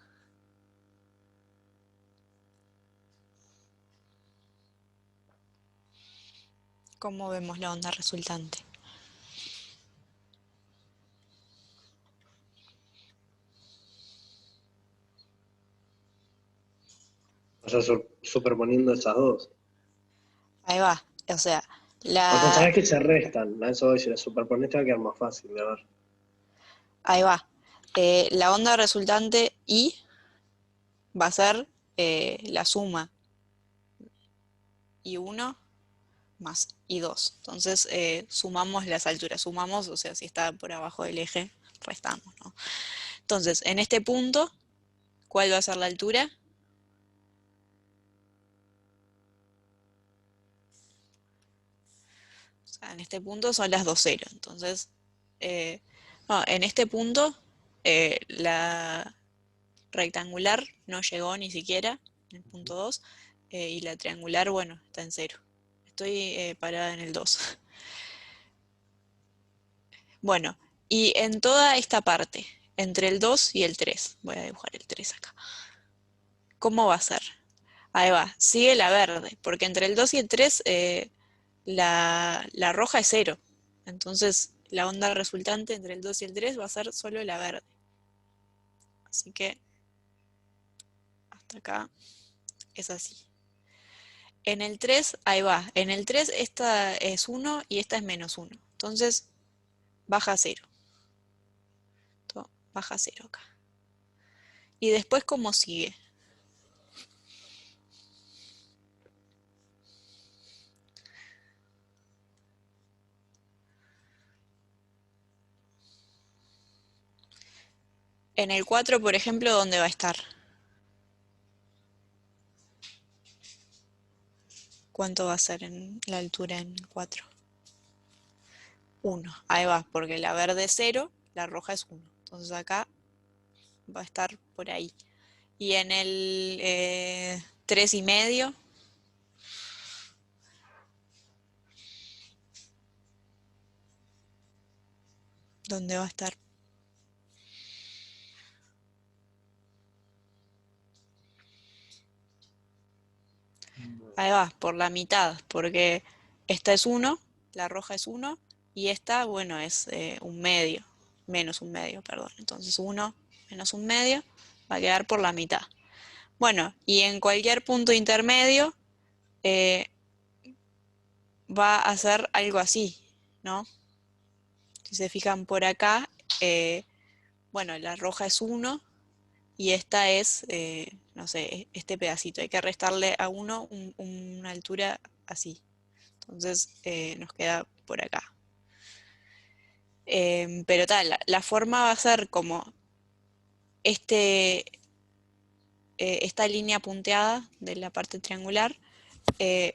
¿Cómo vemos la onda resultante? O sea, superponiendo esas dos. Ahí va. O sea, O sea, sabes que se restan. A eso voy, si las superpones te va a quedar más fácil de ver. ahí va. La onda resultante I va a ser la suma I1 más I2. Entonces sumamos las alturas. Sumamos, o sea, si está por abajo del eje, restamos, ¿no? Entonces, en este punto, ¿cuál va a ser la altura? O sea, en este punto son las 2, 0. Entonces, no, en este punto la rectangular no llegó ni siquiera, en el punto 2, y la triangular, bueno, está en 0. Estoy parada en el 2. Bueno, y en toda esta parte, entre el 2 y el 3, voy a dibujar el 3 acá. ¿Cómo va a ser? Ahí va, sigue la verde, porque entre el 2 y el 3 la roja es 0. Entonces la onda resultante entre el 2 y el 3 va a ser solo la verde. Así que hasta acá es así. En el 3, ahí va, en el 3 esta es 1 y esta es menos 1. Entonces baja a 0. Baja a 0 acá. Y después, ¿cómo sigue? En el 4, por ejemplo, ¿dónde va a estar? ¿Cuánto va a ser en la altura en 4? 1. Ahí va, porque la verde es 0, la roja es 1. Entonces acá va a estar por ahí. Y en el 3,5, ¿dónde va a estar? Ahí va, por la mitad, porque esta es 1, la roja es 1, y esta, bueno, es un medio, menos un medio, perdón. Entonces 1 menos un medio va a quedar por la mitad. Bueno, y en cualquier punto intermedio eh, va a ser algo así, ¿no? Si se fijan por acá, bueno, la roja es 1 y esta es, no sé, este pedacito. Hay que restarle a 1 una altura así. Entonces nos queda por acá. Pero tal, la forma va a ser como esta línea punteada de la parte triangular,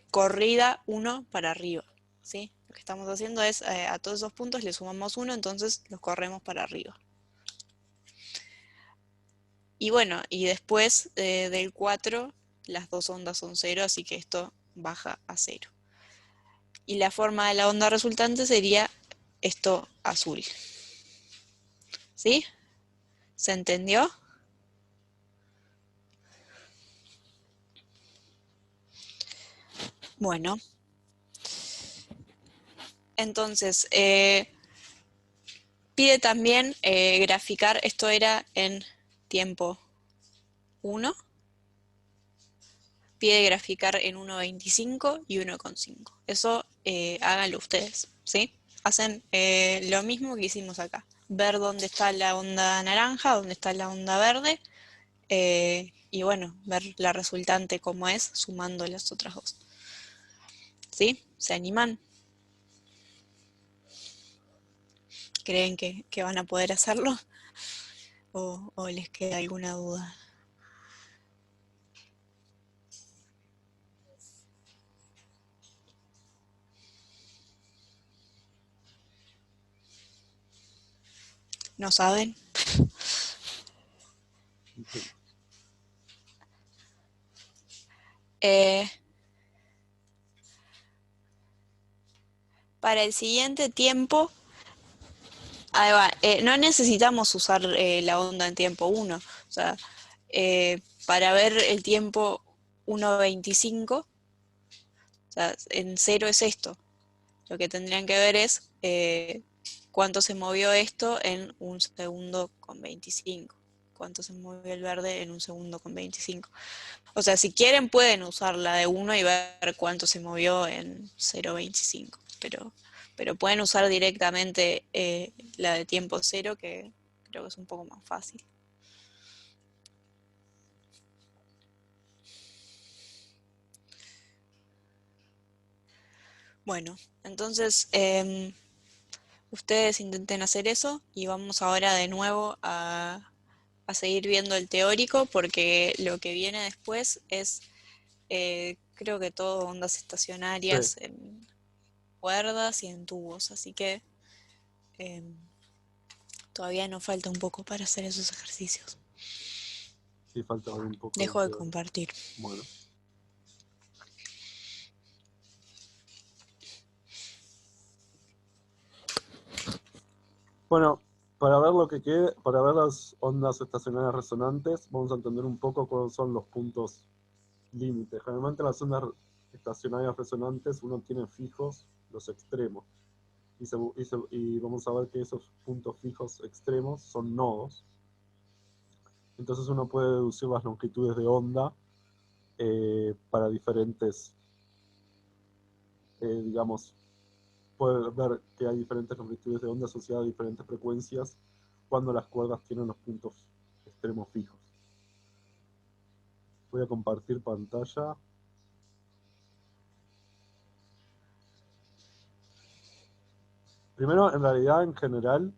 corrida 1 para arriba, ¿sí? Lo que estamos haciendo es a todos esos puntos le sumamos 1, entonces los corremos para arriba. Y bueno, y después del 4, las dos ondas son 0, así que esto baja a 0. Y la forma de la onda resultante sería esto azul. ¿Sí? ¿Se entendió? Bueno, entonces pide también graficar, esto era en tiempo 1, pide graficar en 1,25 y 1,5. Eso háganlo ustedes, ¿sí? Hacen lo mismo que hicimos acá. Ver dónde está la onda naranja, dónde está la onda verde, y bueno, ver la resultante cómo es sumando las otras dos. ¿Sí? ¿Se animan? ¿Creen que van a poder hacerlo? ¿O les queda alguna duda? ¿No saben? Eh, para el siguiente tiempo, ahí va, no necesitamos usar la onda en tiempo 1. O sea, para ver el tiempo 1,25, o sea, en 0 es esto. Lo que tendrían que ver es cuánto se movió esto en 1 segundo con 25. Cuánto se movió el verde en 1 segundo con 25. O sea, si quieren pueden usar la de 1 y ver cuánto se movió en 0,25. Pero pueden usar directamente la de tiempo 0, que creo que es un poco más fácil. Bueno, entonces ustedes intenten hacer eso y vamos ahora de nuevo a seguir viendo el teórico, porque lo que viene después es, creo que todo ondas estacionarias Sí, en cuerdas y en tubos, así que todavía nos falta un poco para hacer esos ejercicios. sí, falta ver un poco de Dejo de teoría. compartir. Bueno. Bueno, para ver lo que quede, para ver las ondas estacionarias resonantes, vamos a entender un poco cuáles son los puntos límites. Generalmente las ondas estacionarias resonantes uno tiene fijos los extremos. Y vamos a ver que esos puntos fijos extremos son nodos. Entonces uno puede deducir las longitudes de onda para diferentes, digamos, puede ver que hay diferentes longitudes de onda asociadas a diferentes frecuencias cuando las cuerdas tienen los puntos extremos fijos. Voy a compartir pantalla. Primero, en realidad, en general,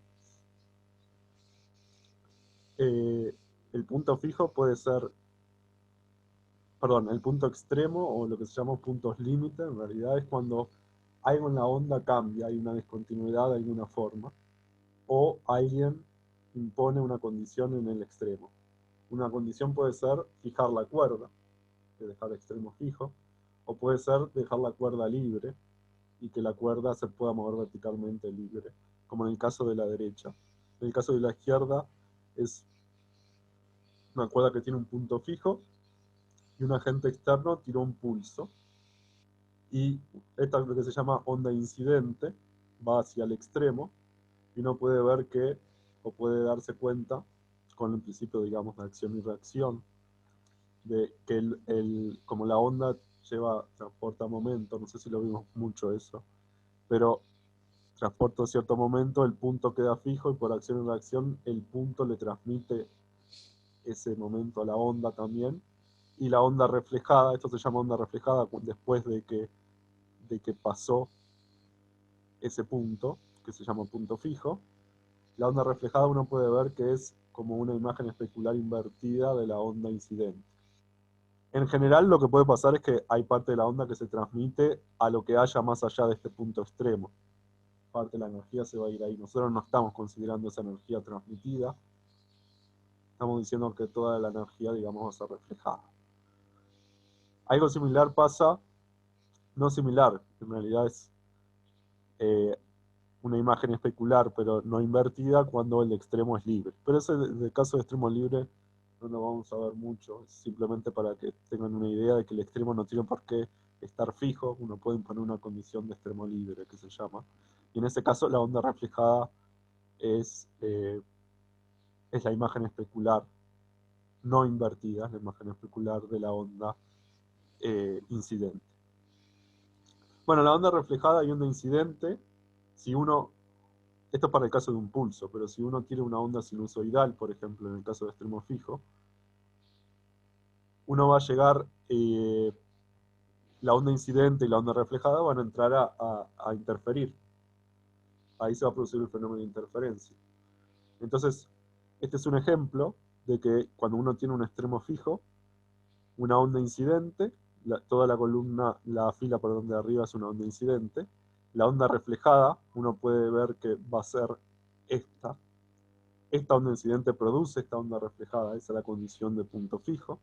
el punto fijo puede ser, perdón, el punto extremo o lo que se llama puntos límite, en realidad es cuando algo en la onda cambia, hay una discontinuidad de alguna forma, o alguien impone una condición en el extremo. Una condición puede ser fijar la cuerda, que dejar extremo fijo, o puede ser dejar la cuerda libre y que la cuerda se pueda mover verticalmente libre, como en el caso de la derecha. En el caso de la izquierda es una cuerda que tiene un punto fijo y un agente externo tiró un pulso. Y esta es lo que se llama onda incidente, va hacia el extremo y uno puede ver que, o puede darse cuenta, con el principio, digamos, de acción y reacción, de que como la onda transporta momento, no sé si lo vimos mucho eso, pero transporta cierto momento, el punto queda fijo y por acción y reacción el punto le transmite ese momento a la onda también. Y la onda reflejada, esto se llama onda reflejada después de que pasó ese punto, que se llama punto fijo. La onda reflejada uno puede ver que es como una imagen especular invertida de la onda incidente. En general lo que puede pasar es que hay parte de la onda que se transmite a lo que haya más allá de este punto extremo. Parte de la energía se va a ir ahí. Nosotros no estamos considerando esa energía transmitida. Estamos diciendo que toda la energía, digamos, va a ser reflejada. Algo similar pasa, no similar, en realidad es una imagen especular, pero no invertida cuando el extremo es libre. Pero ese del caso de extremo libre no lo vamos a ver mucho, es simplemente para que tengan una idea de que el extremo no tiene por qué estar fijo, uno puede imponer una condición de extremo libre, que se llama. Y en ese caso la onda reflejada es la imagen especular, no invertida, es la imagen especular de la onda incidente. Bueno, la onda reflejada y onda incidente, si uno, esto es para el caso de un pulso, pero si uno quiere una onda sinusoidal, por ejemplo, en el caso de extremo fijo, uno va a llegar, la onda incidente y la onda reflejada van a entrar a interferir. Ahí se va a producir el fenómeno de interferencia. Entonces, este es un ejemplo de que cuando uno tiene un extremo fijo, una onda incidente, toda la columna, la fila por donde arriba es una onda incidente, la onda reflejada, uno puede ver que va a ser esta. Esta onda incidente produce esta onda reflejada, esa es la condición de punto fijo.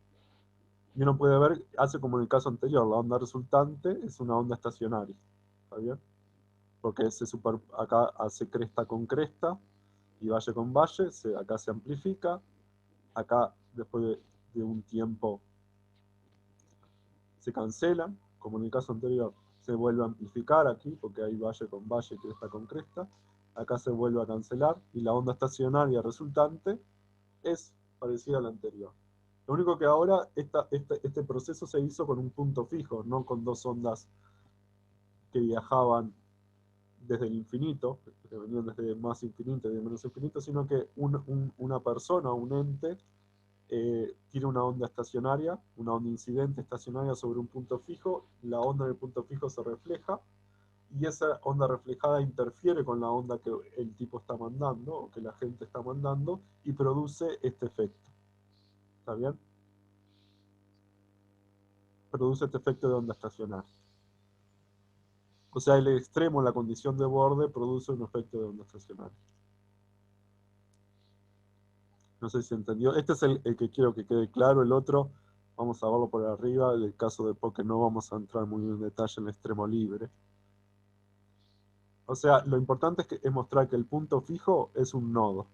Y uno puede ver, hace como en el caso anterior, la onda resultante es una onda estacionaria. ¿Está bien? Porque acá hace cresta con cresta y valle con valle, acá se amplifica, acá después de un tiempo se cancelan, como en el caso anterior, se vuelve a amplificar aquí, porque hay valle con valle, cresta con cresta, acá se vuelve a cancelar, y la onda estacionaria resultante es parecida a la anterior. Lo único que ahora este proceso se hizo con un punto fijo, no con dos ondas que viajaban desde el infinito, que venían desde más infinito y de menos infinito, sino que una persona, un ente, tiene una onda estacionaria, una onda incidente estacionaria sobre un punto fijo, la onda del punto fijo se refleja, y esa onda reflejada interfiere con la onda que el tipo está mandando, o que la gente está mandando, y produce este efecto. ¿Está bien? Produce este efecto de onda estacionaria. O sea, el extremo, la condición de borde, produce un efecto de onda estacionaria. No sé si se entendió. Este es el que quiero que quede claro. El otro, vamos a verlo por arriba. En el caso de porque no vamos a entrar muy en detalle en el extremo libre. O sea, lo importante es mostrar que el punto fijo es un nodo.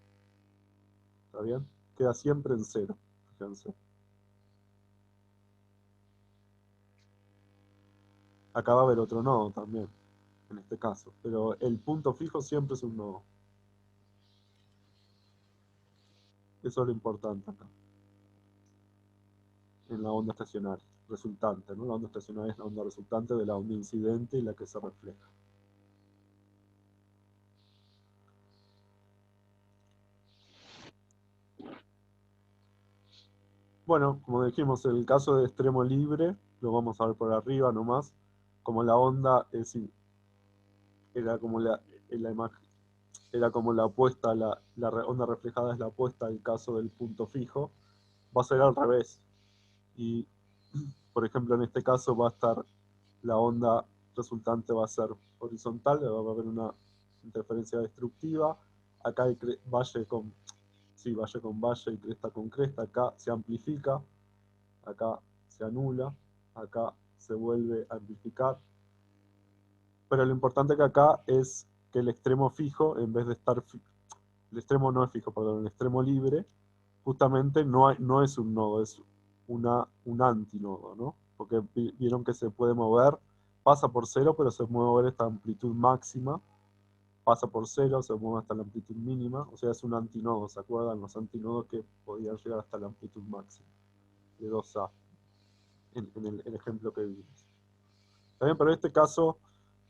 ¿Está bien? Queda siempre en cero. Fíjense. Acá va a haber otro nodo también, en este caso. Pero el punto fijo siempre es un nodo. Eso es lo importante acá. En la onda estacionaria, resultante, ¿no? La onda estacionaria es la onda resultante de la onda incidente y la que se refleja. Bueno, como dijimos, el caso de extremo libre, lo vamos a ver por arriba nomás, como la onda era como la imagen, era como la opuesta, la onda reflejada es la opuesta al caso del punto fijo, va a ser al revés. Y, por ejemplo, en este caso va a estar, la onda resultante va a ser horizontal, va a haber una interferencia destructiva, acá hay valle sí, valle con valle y cresta con cresta, acá se amplifica, acá se anula, acá se vuelve a amplificar. Pero lo importante que acá es que el extremo fijo, en vez de estar, el extremo no es fijo, perdón, el extremo libre, justamente no es un nodo, es un antinodo, ¿no? Porque vieron que se puede mover, pasa por cero, pero se puede mover esta amplitud máxima, pasa por cero, se mueve hasta la amplitud mínima, o sea, es un antinodo, ¿se acuerdan? Los antinodos que podían llegar hasta la amplitud máxima, de 2A, en el ejemplo que vimos. ¿Está bien? Pero en este caso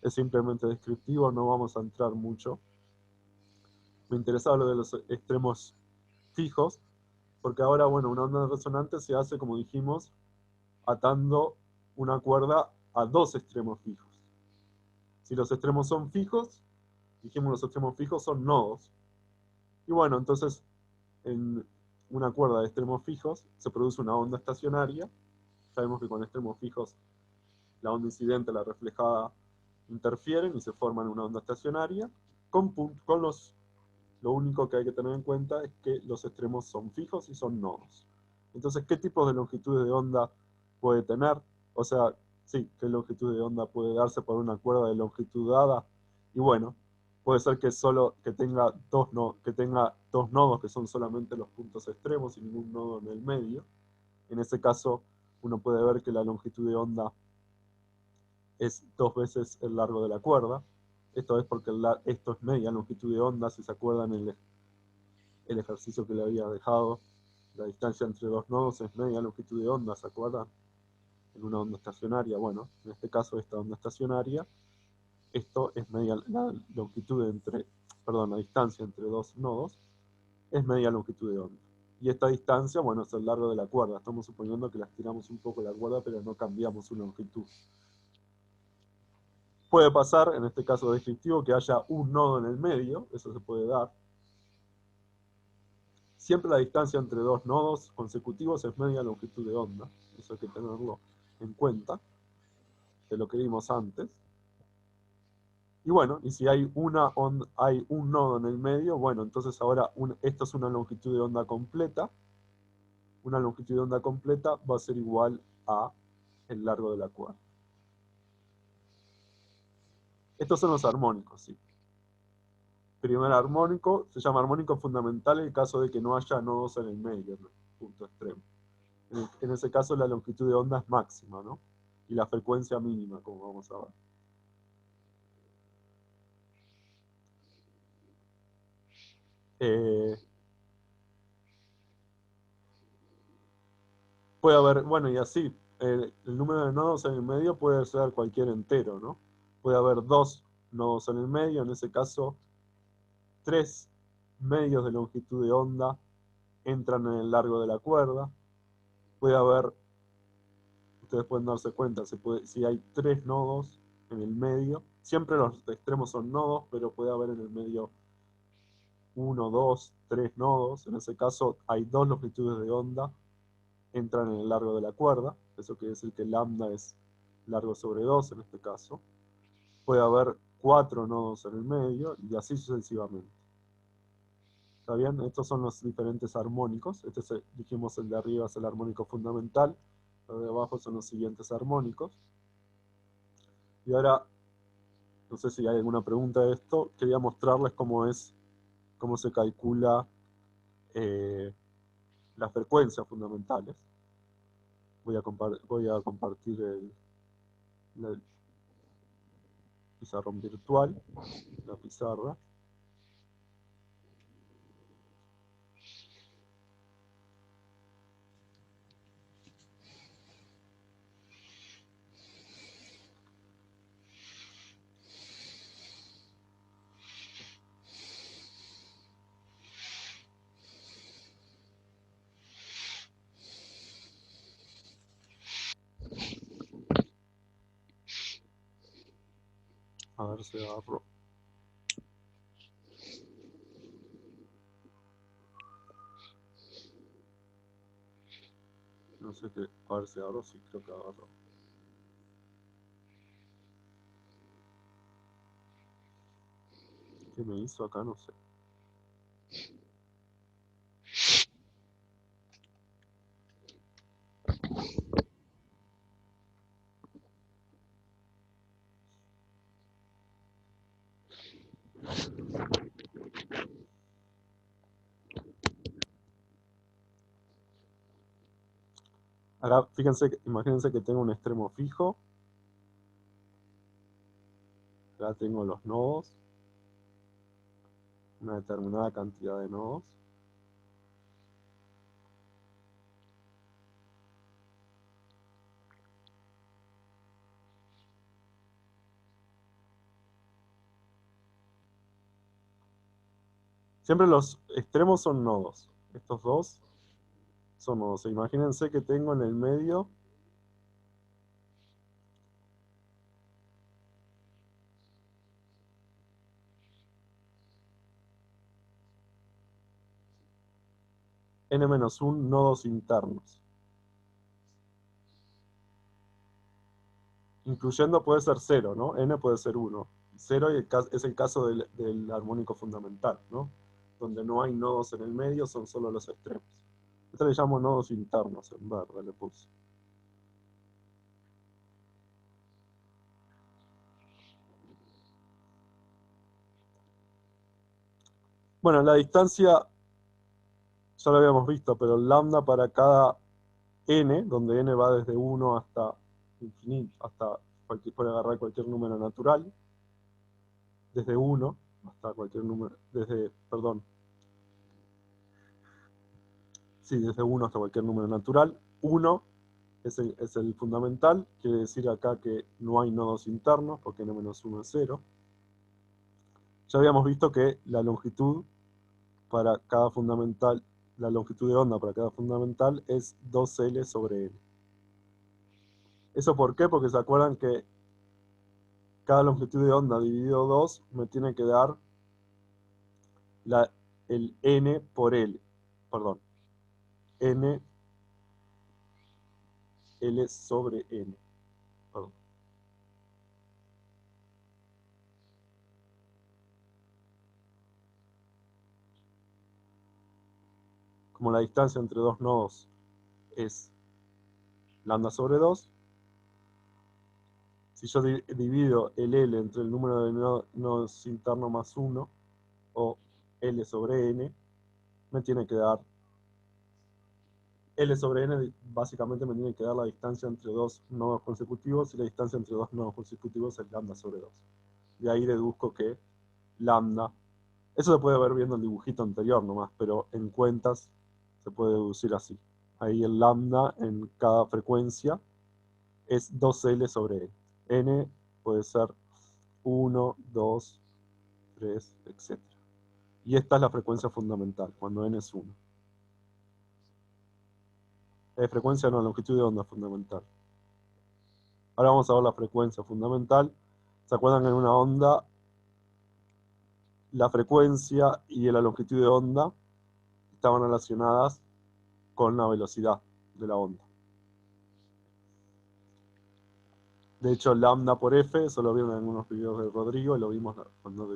es simplemente descriptivo, no vamos a entrar mucho. Me interesaba lo de los extremos fijos, porque ahora, bueno, una onda resonante se hace, como dijimos, atando una cuerda a dos extremos fijos. Si los extremos son fijos, dijimos los extremos fijos son nodos. Y bueno, entonces en una cuerda de extremos fijos se produce una onda estacionaria. Sabemos que con extremos fijos la onda incidente, la reflejada, interfieren y se forman una onda estacionaria. Lo único que hay que tener en cuenta es que los extremos son fijos y son nodos. Entonces, ¿qué tipos de longitudes de onda puede tener? O sea, sí, ¿qué longitud de onda puede darse por una cuerda de longitud dada? Y bueno, puede ser que tenga dos nodos que son solamente los puntos extremos y ningún nodo en el medio. En ese caso, uno puede ver que la longitud de onda es 2 veces el largo de la cuerda. Esto es porque esto es media longitud de onda, si se acuerdan el ejercicio que le había dejado. La distancia entre dos nodos es media longitud de onda, ¿se acuerdan? En una onda estacionaria, bueno, en este caso esta onda estacionaria, esto es la longitud la distancia entre dos nodos es media longitud de onda. Y esta distancia, bueno, es el largo de la cuerda. Estamos suponiendo que la estiramos un poco la cuerda, pero no cambiamos su longitud. Puede pasar, en este caso descriptivo, que haya un nodo en el medio, eso se puede dar. Siempre la distancia entre dos nodos consecutivos es media longitud de onda, eso hay que tenerlo en cuenta, de lo que vimos antes. Y bueno, y si hay un nodo en el medio, bueno, entonces ahora esto es una longitud de onda completa. Una longitud de onda completa va a ser igual a el largo de la cuerda. Estos son los armónicos, ¿sí? Primer armónico, se llama armónico fundamental en el caso de que no haya nodos en el medio, en el punto extremo. En ese caso la longitud de onda es máxima, ¿no? Y la frecuencia mínima, como vamos a ver. Puede haber, bueno, y así, el número de nodos en el medio puede ser cualquier entero, ¿no? Puede haber dos nodos en el medio, en ese caso, 3 medios de longitud de onda entran en el largo de la cuerda. Puede haber, ustedes pueden darse cuenta, si hay 3 nodos en el medio, siempre los extremos son nodos, pero puede haber en el medio 1, 2, 3 nodos. En ese caso hay 2 longitudes de onda, entran en el largo de la cuerda. Eso quiere decir que lambda es largo sobre 2 en este caso. Puede haber 4 nodos en el medio y así sucesivamente. ¿Está bien? Estos son los diferentes armónicos. Dijimos el de arriba es el armónico fundamental. Los de abajo son los siguientes armónicos. Y ahora, no sé si hay alguna pregunta de esto. Quería mostrarles cómo se calcula las frecuencias fundamentales. Voy a compartir el pizarrón virtual, la pizarra. A ver si agarro. No sé qué. A ver si agarro. Sí, creo que agarro. ¿Qué me hizo acá? No sé. Acá, fíjense, imagínense que tengo un extremo fijo. Acá tengo los nodos. Una determinada cantidad de nodos. Siempre los extremos son nodos. Estos dos son nodos. Imagínense que tengo en el medio n-1 nodos internos. Incluyendo puede ser 0, ¿no? N puede ser 1. 0 es el caso del armónico fundamental, ¿no? Donde no hay nodos en el medio, son solo los extremos. Esto le llamo nodos internos, en verde le puse. Bueno, la distancia ya lo habíamos visto, pero lambda para cada n, donde n va desde 1 hasta infinito, hasta puede agarrar cualquier número natural, desde 1 hasta cualquier número, desde 1 hasta cualquier número natural. 1 es el fundamental, quiere decir acá que no hay nodos internos, porque n-1 es 0. Ya habíamos visto que la longitud para cada fundamental, la longitud de onda para cada fundamental es 2L sobre N. ¿Eso por qué? Porque se acuerdan que cada longitud de onda dividido 2 me tiene que dar el N por L. Perdón. N L sobre N. Perdón. Como la distancia entre dos nodos es lambda sobre 2, si yo divido el L entre el número de nodos internos más 1, o L sobre N, me tiene que dar L sobre N, básicamente me tiene que dar la distancia entre dos nodos consecutivos, y la distancia entre dos nodos consecutivos es lambda sobre 2. De ahí deduzco que lambda, eso se puede ver viendo el dibujito anterior nomás, pero en cuentas se puede deducir así. Ahí el lambda en cada frecuencia es 2L sobre N. N puede ser 1, 2, 3, etc. Y esta es la frecuencia fundamental, cuando N es 1. Frecuencia no, longitud de onda fundamental. Ahora vamos a ver la frecuencia fundamental. ¿Se acuerdan que en una onda la frecuencia y la longitud de onda estaban relacionadas con la velocidad de la onda? De hecho, lambda por F, eso lo vieron en algunos videos de Rodrigo, y lo vimos cuando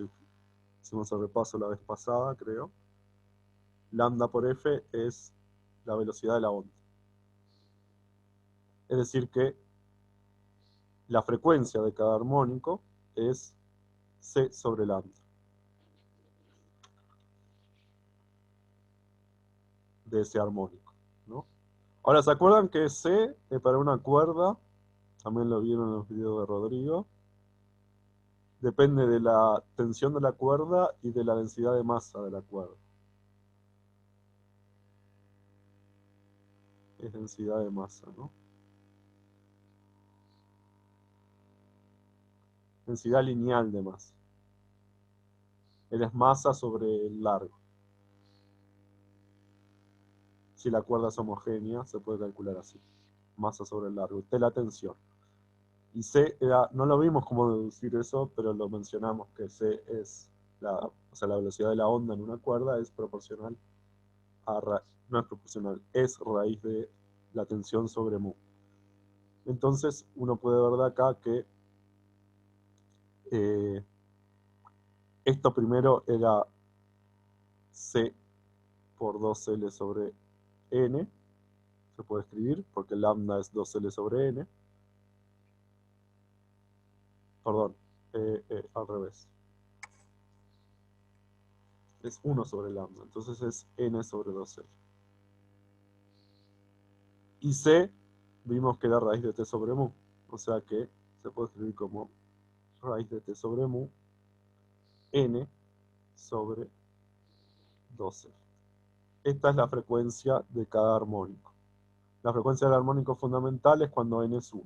hicimos el repaso la vez pasada, creo. Lambda por F es la velocidad de la onda. Es decir que la frecuencia de cada armónico es C sobre lambda. De ese armónico, ¿no? Ahora, ¿se acuerdan que C para una cuerda, también lo vieron en los videos de Rodrigo, depende de la tensión de la cuerda y de la densidad de masa de la cuerda? Es densidad de masa, ¿no? Densidad lineal de masa. Él es masa sobre el largo. Si la cuerda es homogénea, se puede calcular así. Masa sobre el largo. Esta es la tensión. Y C no lo vimos cómo deducir eso, pero lo mencionamos, que C es la velocidad de la onda en una cuerda es proporcional no es proporcional, es raíz de la tensión sobre mu. Entonces uno puede ver de acá que esto primero era C por 2L sobre N, se puede escribir porque lambda es 2L sobre N. Perdón, al revés. Es 1 sobre lambda, entonces es N sobre 2L. Y C vimos que era raíz de t sobre mu. O sea que se puede escribir como raíz de t sobre mu n sobre 12. Esta es la frecuencia de cada armónico. La frecuencia del armónico fundamental es cuando n es 1.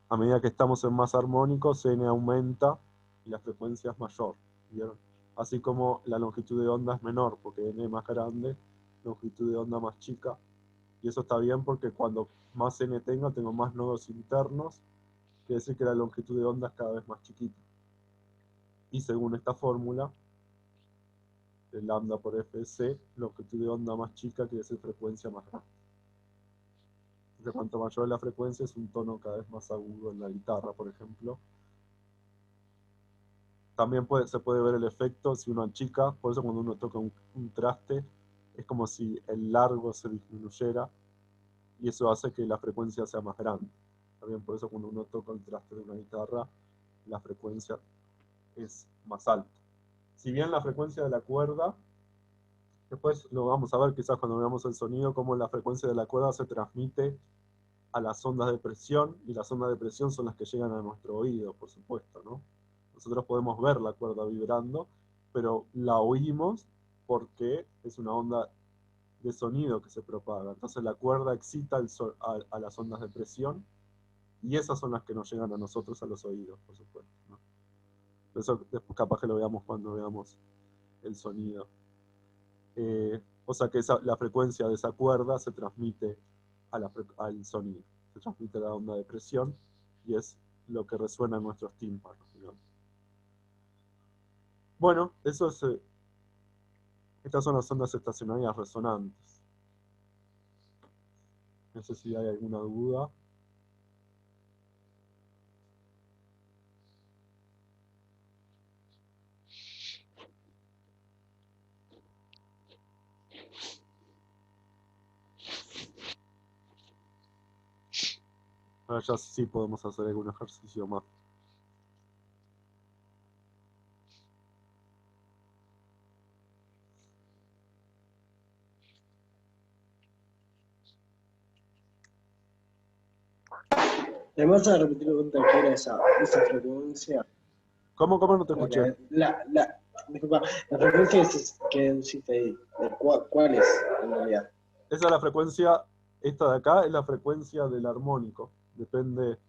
A medida que estamos en más armónicos, n aumenta y la frecuencia es mayor. ¿Vieron? Así como la longitud de onda es menor, porque n es más grande, longitud de onda más chica. Y eso está bien porque cuando más n tengo más nodos internos, quiere decir que la longitud de onda es cada vez más chiquita. Y según esta fórmula, de lambda por fc, longitud de onda más chica quiere decir frecuencia más grande. Entonces, cuanto mayor es la frecuencia, es un tono cada vez más agudo en la guitarra, por ejemplo. También se puede ver el efecto si uno achica, por eso cuando uno toca un traste, es como si el largo se disminuyera, y eso hace que la frecuencia sea más grande. También por eso cuando uno toca el traste de una guitarra, la frecuencia es más alta. Si bien la frecuencia de la cuerda, después lo vamos a ver quizás cuando veamos el sonido, cómo la frecuencia de la cuerda se transmite a las ondas de presión, y las ondas de presión son las que llegan a nuestro oído, por supuesto, ¿no? Nosotros podemos ver la cuerda vibrando, pero la oímos porque es una onda de sonido que se propaga. Entonces la cuerda excita a las ondas de presión, y esas son las que nos llegan a nosotros a los oídos, por supuesto, ¿no? Eso después capaz que lo veamos cuando veamos el sonido. O sea que la frecuencia de esa cuerda se transmite al sonido, se transmite a la onda de presión, y es lo que resuena en nuestros tímpanos, digamos. Bueno, estas son las ondas estacionarias resonantes. No sé si hay alguna duda. Ahora ya sí podemos hacer algún ejercicio más. ¿Me vas a repetir cuánto era esa frecuencia? ¿Cómo no te escuché? Disculpa, la frecuencia que deciste ahí, ¿cuál es en realidad? Esa es la frecuencia, esta de acá es la frecuencia del armónico. Depende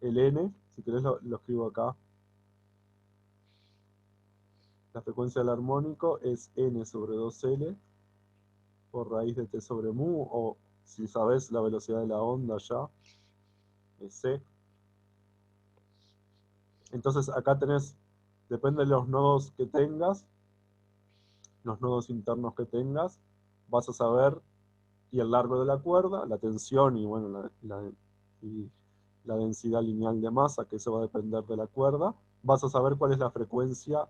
el n, si querés lo escribo acá. La frecuencia del armónico es n sobre 2L por raíz de t sobre mu, o si sabes la velocidad de la onda ya, es c. Entonces acá tenés, depende de los nodos que tengas, los nodos internos que tengas, vas a saber, y el largo de la cuerda, la tensión y bueno, y la densidad lineal de masa, que eso va a depender de la cuerda, vas a saber cuál es la frecuencia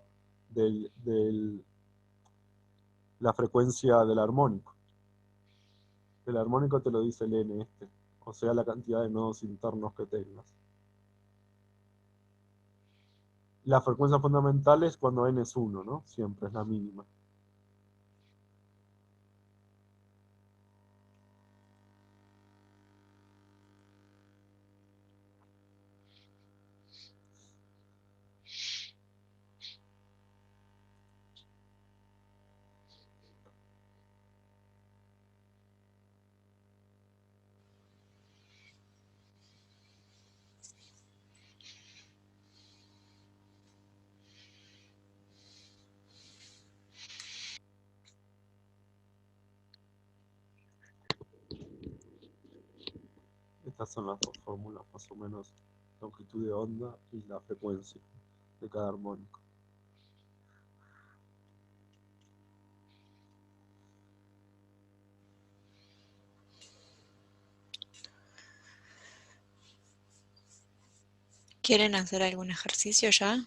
la frecuencia del armónico. El armónico te lo dice el n este, o sea, la cantidad de nodos internos que tengas. La frecuencia fundamental es cuando n es 1, ¿no? Siempre es la mínima. Estas son las dos fórmulas, más o menos, longitud de onda y la frecuencia de cada armónico. ¿Quieren hacer algún ejercicio ya?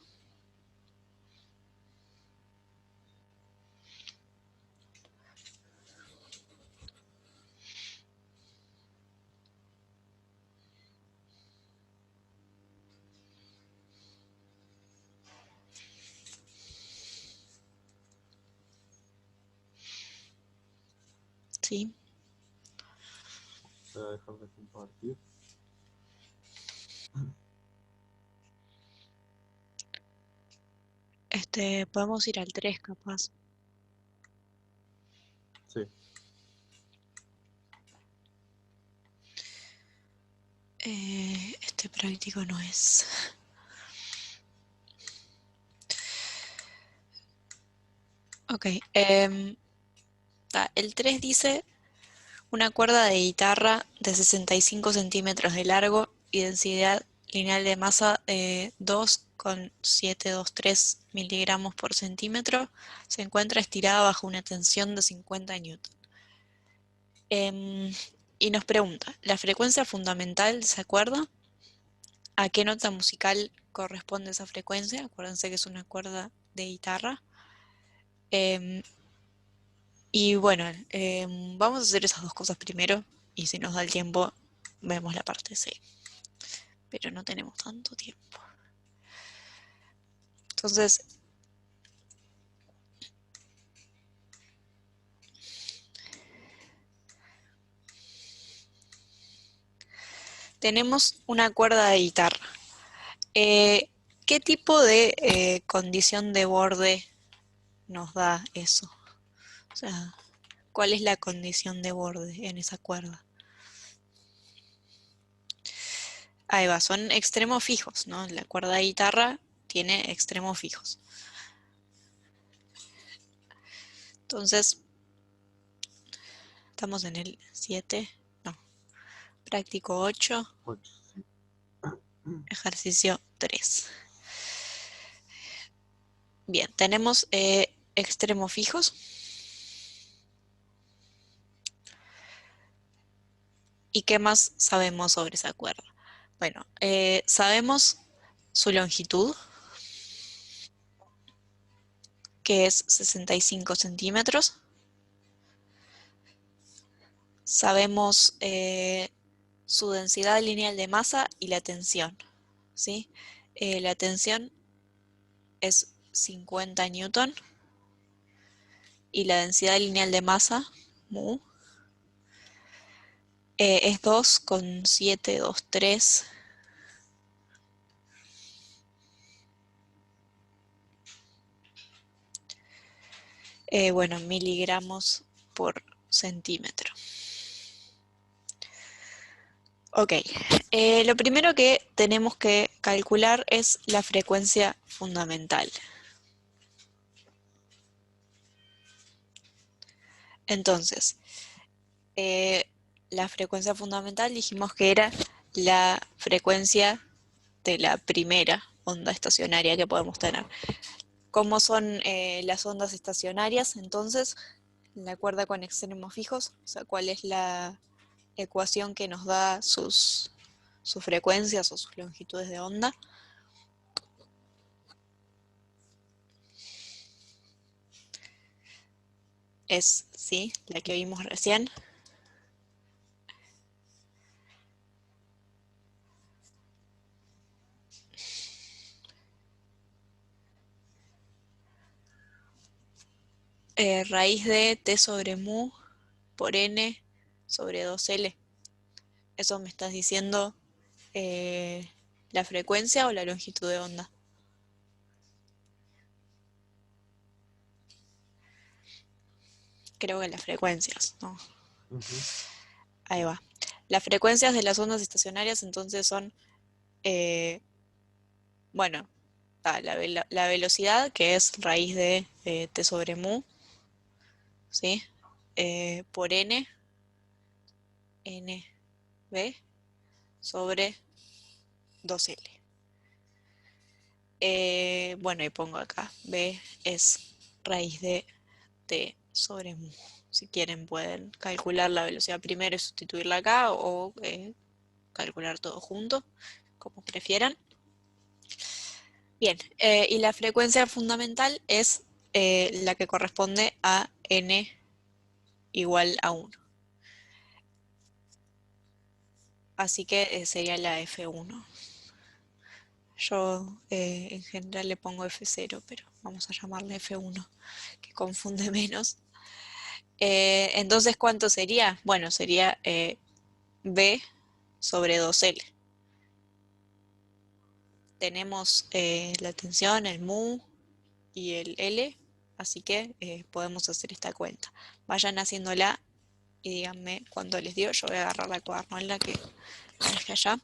Sí. Voy a dejar de compartir. Podemos ir al 3 capaz. Sí. Este práctico no es. Ok. El 3 dice una cuerda de guitarra de 65 centímetros de largo y densidad lineal de masa de 2,723 miligramos por centímetro se encuentra estirada bajo una tensión de 50 newton. Y nos pregunta, ¿la frecuencia fundamental se acuerda? ¿A qué nota musical corresponde esa frecuencia? Acuérdense que es una cuerda de guitarra. Y bueno, vamos a hacer esas dos cosas primero y si nos da el tiempo vemos la parte C. Pero no tenemos tanto tiempo. Entonces, tenemos una cuerda de guitarra. ¿Qué tipo de condición de borde nos da eso? O sea, ¿cuál es la condición de borde en esa cuerda? Ahí va, son extremos fijos, ¿no? La cuerda de guitarra tiene extremos fijos. Entonces, estamos en el 7, no, práctico 8, 8, sí. ejercicio 3. Bien, tenemos extremos fijos. ¿Y qué más sabemos sobre esa cuerda? Bueno, sabemos su longitud, que es 65 centímetros. Sabemos su densidad lineal de masa y la tensión, ¿sí? La tensión es 50 newton y la densidad lineal de masa, mu, es 2,723 bueno, miligramos por centímetro. Ok, lo primero que tenemos que calcular es la frecuencia fundamental. Entonces, la frecuencia fundamental dijimos que era la frecuencia de la primera onda estacionaria que podemos tener. ¿Cómo son las ondas estacionarias? Entonces, la cuerda con extremos fijos, o sea, ¿cuál es la ecuación que nos da sus frecuencias o sus longitudes de onda? Es, sí, la que vimos recién. Raíz de t sobre mu por n sobre 2L. ¿Eso me estás diciendo la frecuencia o la longitud de onda? Creo que las frecuencias, ¿no? Ahí va. Las frecuencias de las ondas estacionarias entonces son, bueno, la velocidad, que es raíz de t sobre mu, ¿sí? Por n b sobre 2L. Bueno, y pongo acá, b es raíz de t sobre mu. Si quieren pueden calcular la velocidad primero y sustituirla acá o calcular todo junto, como prefieran. Bien, y la frecuencia fundamental es la que corresponde a n igual a 1. Así que sería la F1. Yo en general le pongo F0, pero vamos a llamarle F1, que confunde menos. Entonces, ¿cuánto sería? Bueno, sería B sobre 2L. Tenemos la tensión, el mu y el L, así que podemos hacer esta cuenta. Vayan haciéndola y díganme cuánto les dio. Yo voy a agarrar la cuadernola que la dejé allá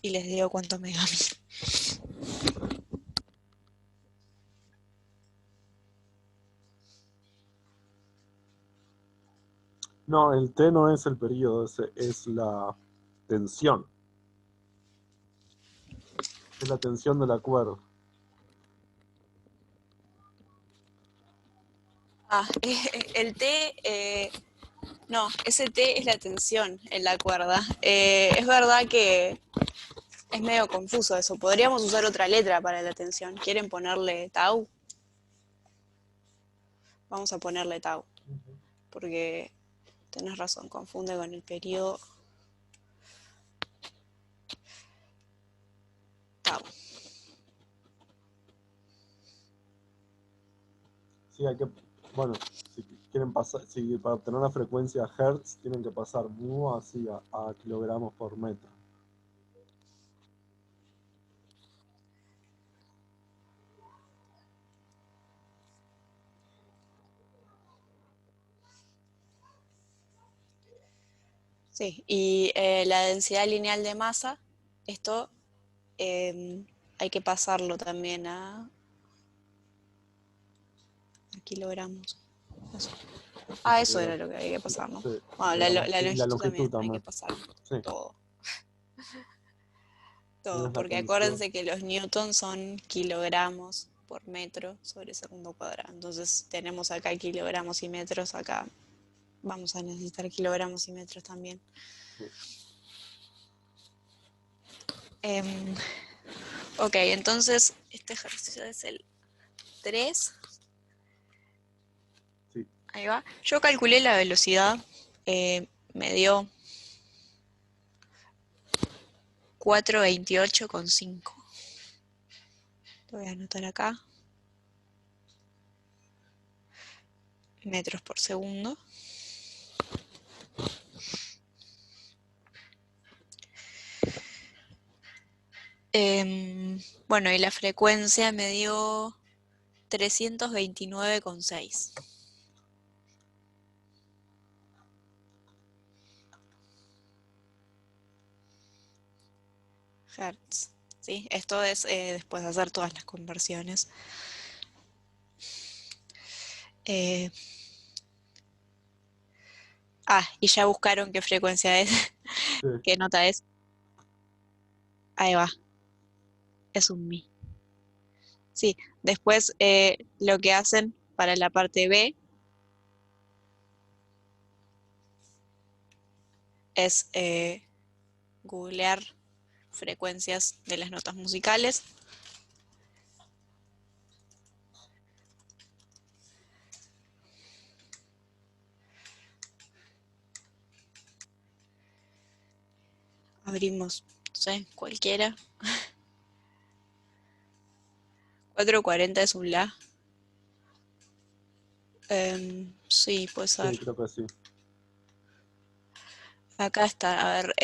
y les digo cuánto me dio a mí. No, el T no es el periodo, es la tensión. Es la tensión de la cuerda. El T, no, ese T es la tensión en la cuerda. Es verdad que es medio confuso eso. Podríamos usar otra letra para la tensión. ¿Quieren ponerle tau? Vamos a ponerle tau, porque tenés razón, confunde con el periodo. Tau. Sí, hay que, bueno, si quieren pasar, si para obtener la frecuencia Hertz tienen que pasar mu así a kilogramos por metro. Sí, y la densidad lineal de masa, esto hay que pasarlo también a kilogramos. Eso. Eso era lo que había que pasar, ¿no? Sí, Bueno, la y la longitud longitud también hay que también. pasarlo. Sí, Todo. tienes Todo, la porque tensión. acuérdense que los newtons son kilogramos por metro sobre segundo cuadrado. Entonces tenemos acá kilogramos y metros, acá vamos a necesitar kilogramos y metros también. Sí. Ok, entonces este ejercicio es el 3. Sí. Ahí va. Yo calculé la velocidad, me dio 428,5. Lo voy a anotar acá. Metros por segundo. Bueno, y la frecuencia me dio 329,6. Hertz. ¿Sí? Esto es después de hacer todas las conversiones. Y ya buscaron qué frecuencia es, Sí. qué nota es. Ahí va, es un mi. Sí, después lo que hacen para la parte B es googlear frecuencias de las notas musicales. Abrimos, no sé, cualquiera. 440 es un la. Sí, puede ser. Sí, creo que sí. Acá está, a ver,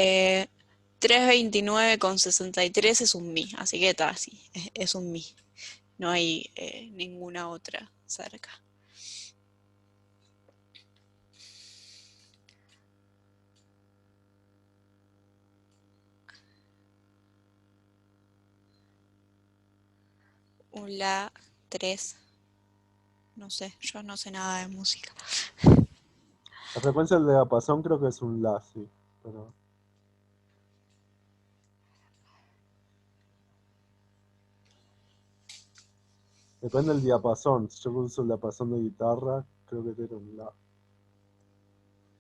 329,63 es un mi, así que está así, es un mi. No hay ninguna otra cerca. Un la, 3, no sé, yo no sé nada de música. La frecuencia del diapasón creo que es un la, sí. Pero depende del diapasón. Si yo uso el diapasón de guitarra, creo que tiene un la.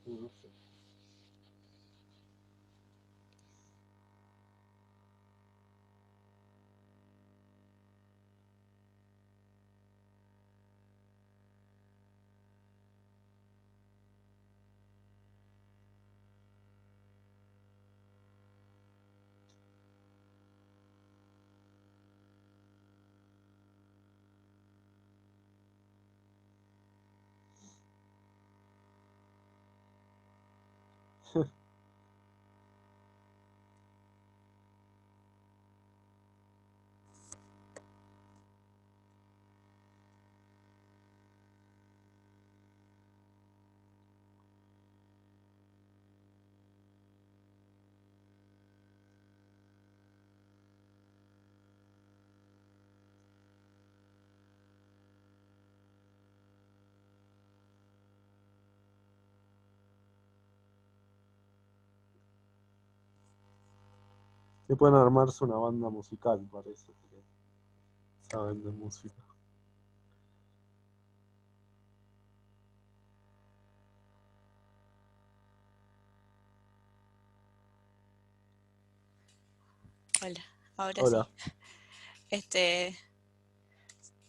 No sé. Que pueden armarse una banda musical, parece, que saben de música. Hola, ahora sí. Hola.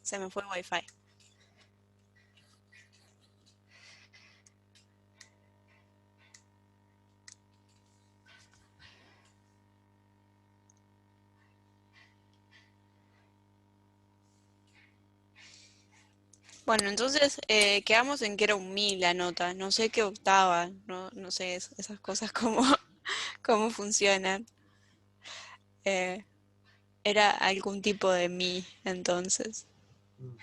Se me fue el wifi. Bueno, entonces quedamos en que era un mi la nota. No sé qué octava, no sé esas cosas cómo, cómo funcionan. Eh, Era algún tipo de mi, entonces. Ujú.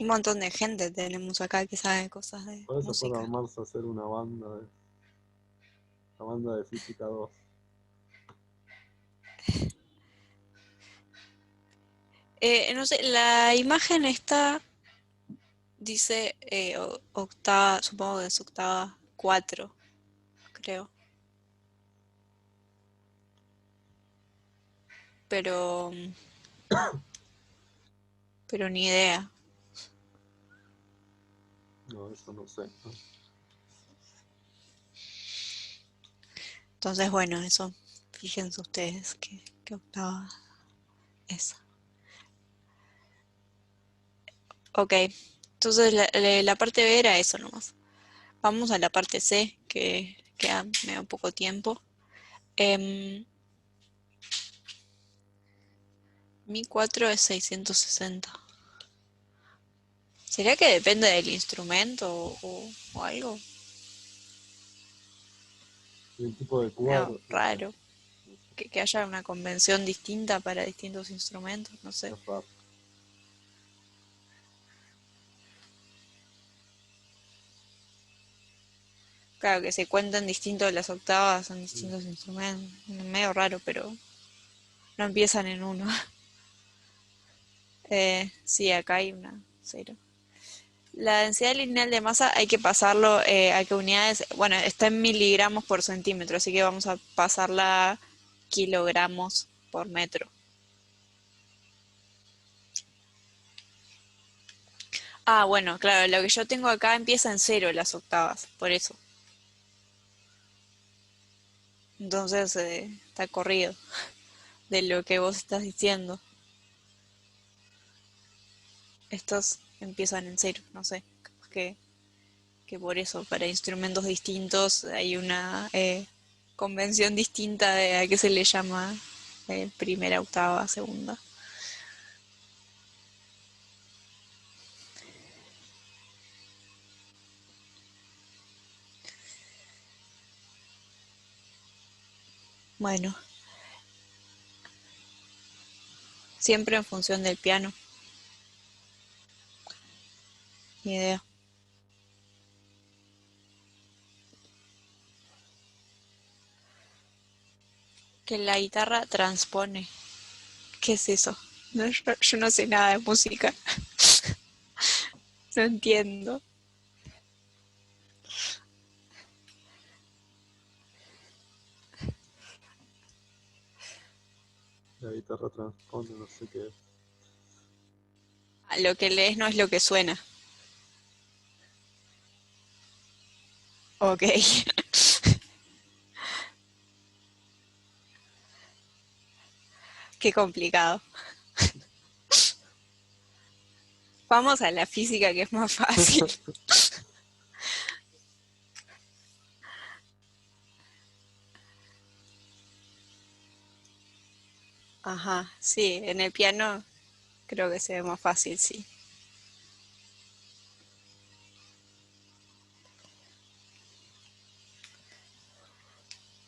Un montón de gente tenemos acá que sabe cosas de Por eso pueden música. armarse a hacer una banda de física 2. No sé, la imagen está, dice octava, supongo que es octava 4, creo. Pero, pero ni idea. No, eso no sé. ¿No? Entonces, bueno, eso, fíjense ustedes qué octava es. Ok, entonces la parte B era eso nomás. Vamos a la parte C, que queda medio poco tiempo. Em, Mi 4 es 660. ¿Será que depende del instrumento o algo? Y el tipo de Medio cuerda, no sé. raro. Que haya una convención distinta para distintos instrumentos, no sé. Es raro. Claro, que se cuentan distintos las octavas en distintos instrumentos. Medio raro, pero no empiezan en uno. Sí, acá hay una cero. La densidad lineal de masa hay que pasarlo a qué unidades. Bueno, está en miligramos por centímetro, así que vamos a pasarla a kilogramos por metro. Ah, bueno, claro, lo que yo tengo acá empieza en cero las octavas, por eso. Entonces está corrido de lo que vos estás diciendo. Estos empiezan en cero, no sé. Capaz que por eso, para instrumentos distintos hay una convención distinta de a qué se le llama primera octava, segunda. Bueno, siempre en función del piano. Ni idea. Que la guitarra transpone. ¿Qué es eso? No, yo no sé nada de música. No entiendo. La guitarra transpone, no sé qué es. Lo que lees no es lo que suena. Ok. Qué complicado. Vamos a la física que es más fácil. Ajá, sí, en el piano Creo que se ve más fácil, sí.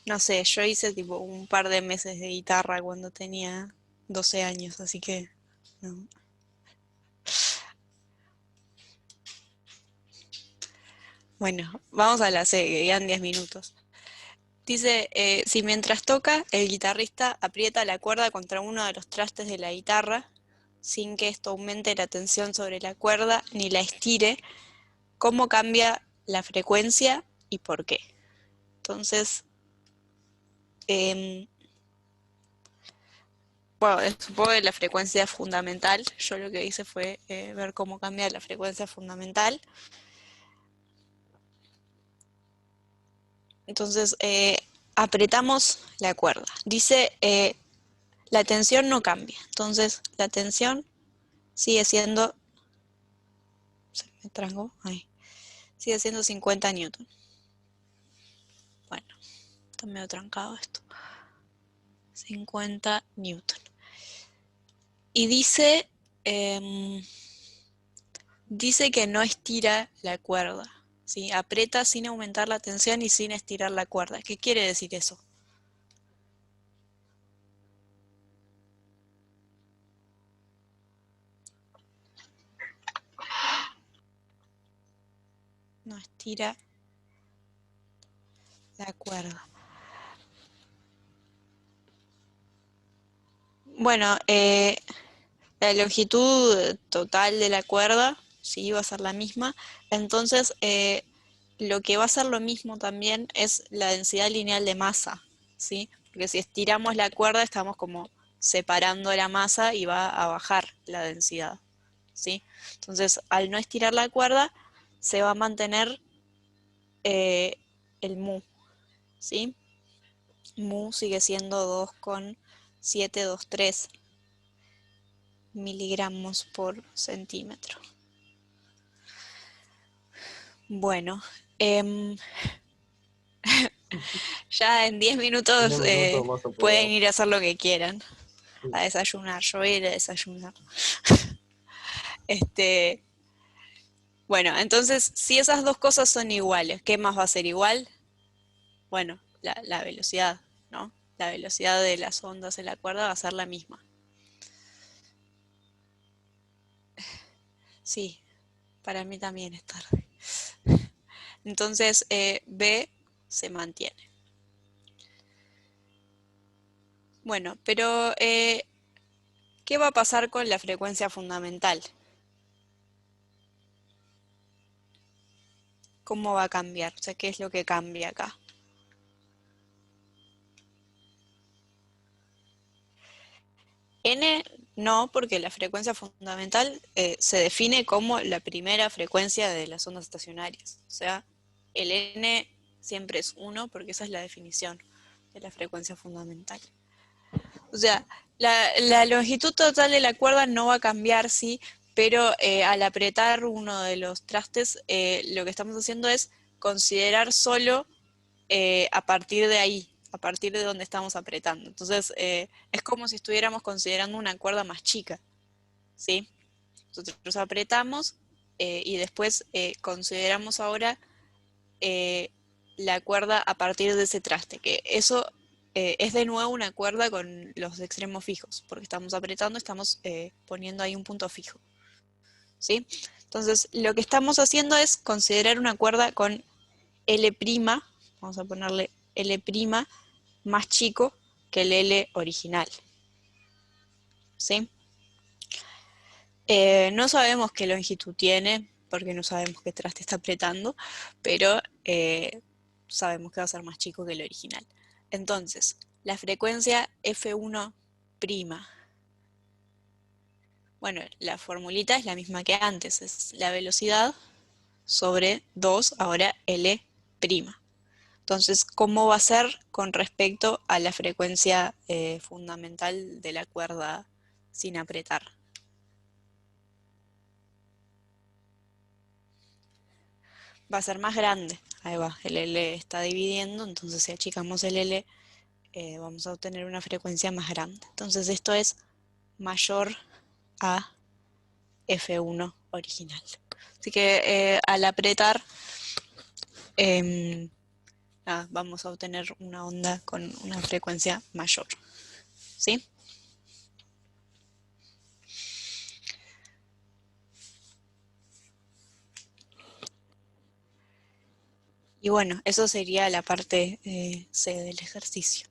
No sé, yo hice tipo un par de meses de guitarra cuando tenía 12 años, así que no. Bueno, vamos a la C, que quedan 10 minutos. Dice, si mientras toca, el guitarrista aprieta la cuerda contra uno de los trastes de la guitarra, sin que esto aumente la tensión sobre la cuerda ni la estire, ¿cómo cambia la frecuencia y por qué? Entonces, bueno, supongo que la frecuencia fundamental, yo lo que hice fue ver cómo cambia la frecuencia fundamental. Entonces, apretamos la cuerda. Dice, la tensión no cambia. Entonces, la tensión sigue siendo, se me trancó, ahí, sigue siendo 50 newton. Bueno, está medio trancado esto. 50 newton. Y dice, dice que no estira la cuerda, ¿sí? Aprieta sin aumentar la tensión y sin estirar la cuerda. ¿Qué quiere decir eso? No estira la cuerda. Bueno, la longitud total de la cuerda, sí, va a ser la misma. Entonces, lo que va a ser lo mismo también es la densidad lineal de masa, ¿sí? Porque si estiramos la cuerda, estamos como separando la masa y va a bajar la densidad, ¿sí? Entonces, al no estirar la cuerda, se va a mantener el mu, ¿sí? Mu sigue siendo 2,723 miligramos por centímetro. Bueno, ya en 10 minutos 10 minutos vas a pueden poder. ir a hacer lo que quieran, Sí. a desayunar. Yo voy a ir a desayunar. Bueno, entonces, si esas dos cosas son iguales, ¿qué más va a ser igual? Bueno, la velocidad, ¿no? La velocidad de las ondas en la cuerda va a ser la misma. Sí, para mí también es tarde. Entonces, B se mantiene. Bueno, pero ¿qué va a pasar con la frecuencia fundamental? ¿Cómo va a cambiar? O sea, ¿qué es lo que cambia acá? N no, porque la frecuencia fundamental se define como la primera frecuencia de las ondas estacionarias. O sea, el N siempre es 1 porque esa es la definición de la frecuencia fundamental. O sea, la longitud total de la cuerda no va a cambiar, sí, pero al apretar uno de los trastes, lo que estamos haciendo es considerar solo a partir de ahí, a partir de donde estamos apretando. Entonces, es como si estuviéramos considerando una cuerda más chica, ¿sí? Nosotros apretamos y después consideramos ahora la cuerda a partir de ese traste, que eso es de nuevo una cuerda con los extremos fijos, porque estamos apretando, estamos poniendo ahí un punto fijo, ¿sí? Entonces, lo que estamos haciendo es considerar una cuerda con L', vamos a ponerle L' más chico que el L original, ¿sí? No sabemos qué longitud tiene, porque no sabemos qué traste está apretando, pero sabemos que va a ser más chico que el original. Entonces, la frecuencia F1', bueno, la formulita es la misma que antes, es la velocidad sobre 2, ahora L'. Entonces, ¿cómo va a ser con respecto a la frecuencia fundamental de la cuerda sin apretar? Va a ser más grande. Ahí va, el L está dividiendo, entonces si achicamos el L, vamos a obtener una frecuencia más grande. Entonces esto es mayor a F1 original. Así que al apretar, vamos a obtener una onda con una frecuencia mayor. ¿Sí? Y bueno, eso sería la parte C del ejercicio.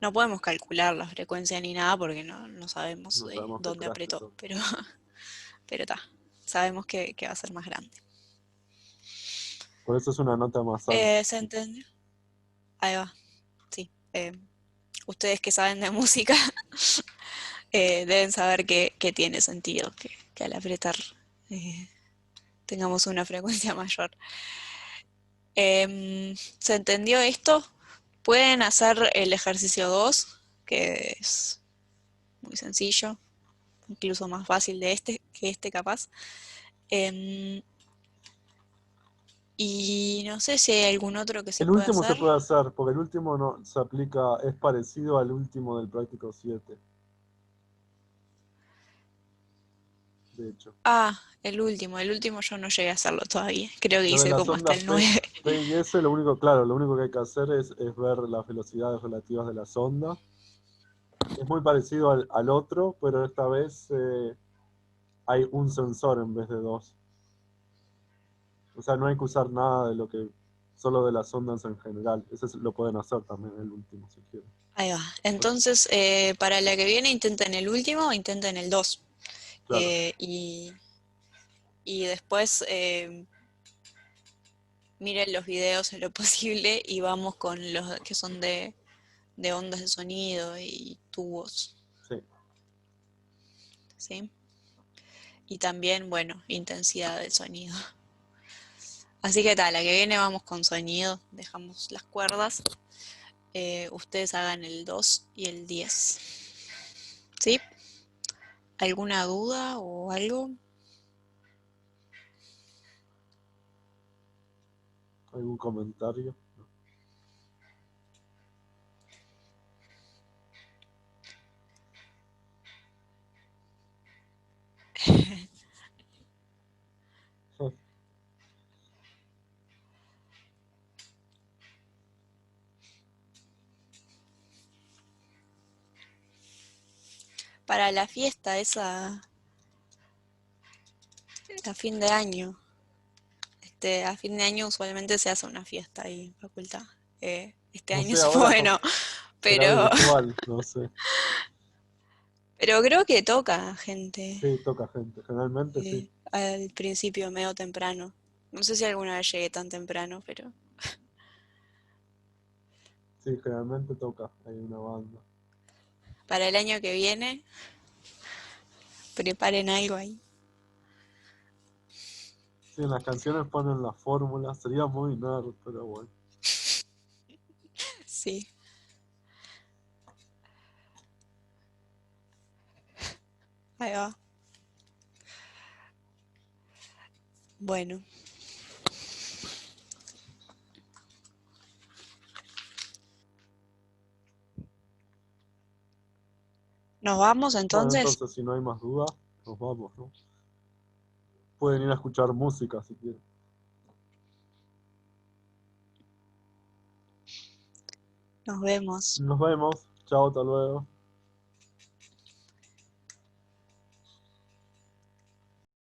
No podemos calcular la frecuencia ni nada porque no sabemos No sabemos qué dónde traste apretó, son. pero está. Sabemos que va a ser más grande. Por eso es una nota más alta. ¿Se entendió? Ahí va, sí. Ustedes que saben de música deben saber que tiene sentido que al apretar tengamos una frecuencia mayor. ¿Se entendió esto? Pueden hacer el ejercicio 2, que es muy sencillo, incluso más fácil que este capaz. Y no sé si hay algún otro que se El pueda último se hacer. puede hacer, porque el último no se aplica, es parecido al último del práctico 7, de hecho. Ah, el último yo no llegué a hacerlo todavía. Creo que Lo de hice las como hasta ondas el 9. P y S, lo único, claro, lo único que hay que hacer es ver las velocidades relativas de las ondas. Es muy parecido al otro, pero esta vez hay un sensor en vez de dos. O sea, no hay que usar nada de lo que, solo de las ondas en general. Lo pueden hacer también el último, si quieren. Ahí va. Entonces, para la que viene intenten el último, intenten el 2. Claro, Y después miren los videos en lo posible y vamos con los que son de ondas de sonido y tubos, sí. ¿sí? Y también, bueno, intensidad del sonido. Así que tal, la que viene vamos con sonido, dejamos las cuerdas. Ustedes hagan el 2 y el 10. ¿Sí? ¿Alguna duda o algo? ¿Algún comentario? Para la fiesta esa, a fin de año. A fin de año usualmente se hace una fiesta ahí en facultad. Este No año sé, es ahora bueno, será pero, virtual, no sé. pero creo que toca gente Sí, toca gente, generalmente sí. al principio medio temprano. No sé si alguna vez llegué tan temprano, pero Sí, generalmente toca, hay una banda. para el año que viene preparen algo ahí. Sí, en las canciones ponen las fórmulas, sería muy nerd, pero bueno. Sí, ahí va. Bueno, nos vamos Bueno, entonces. entonces si no hay más dudas, nos vamos, ¿no? Pueden ir a escuchar música si quieren. Nos vemos. Nos vemos, chao, hasta luego.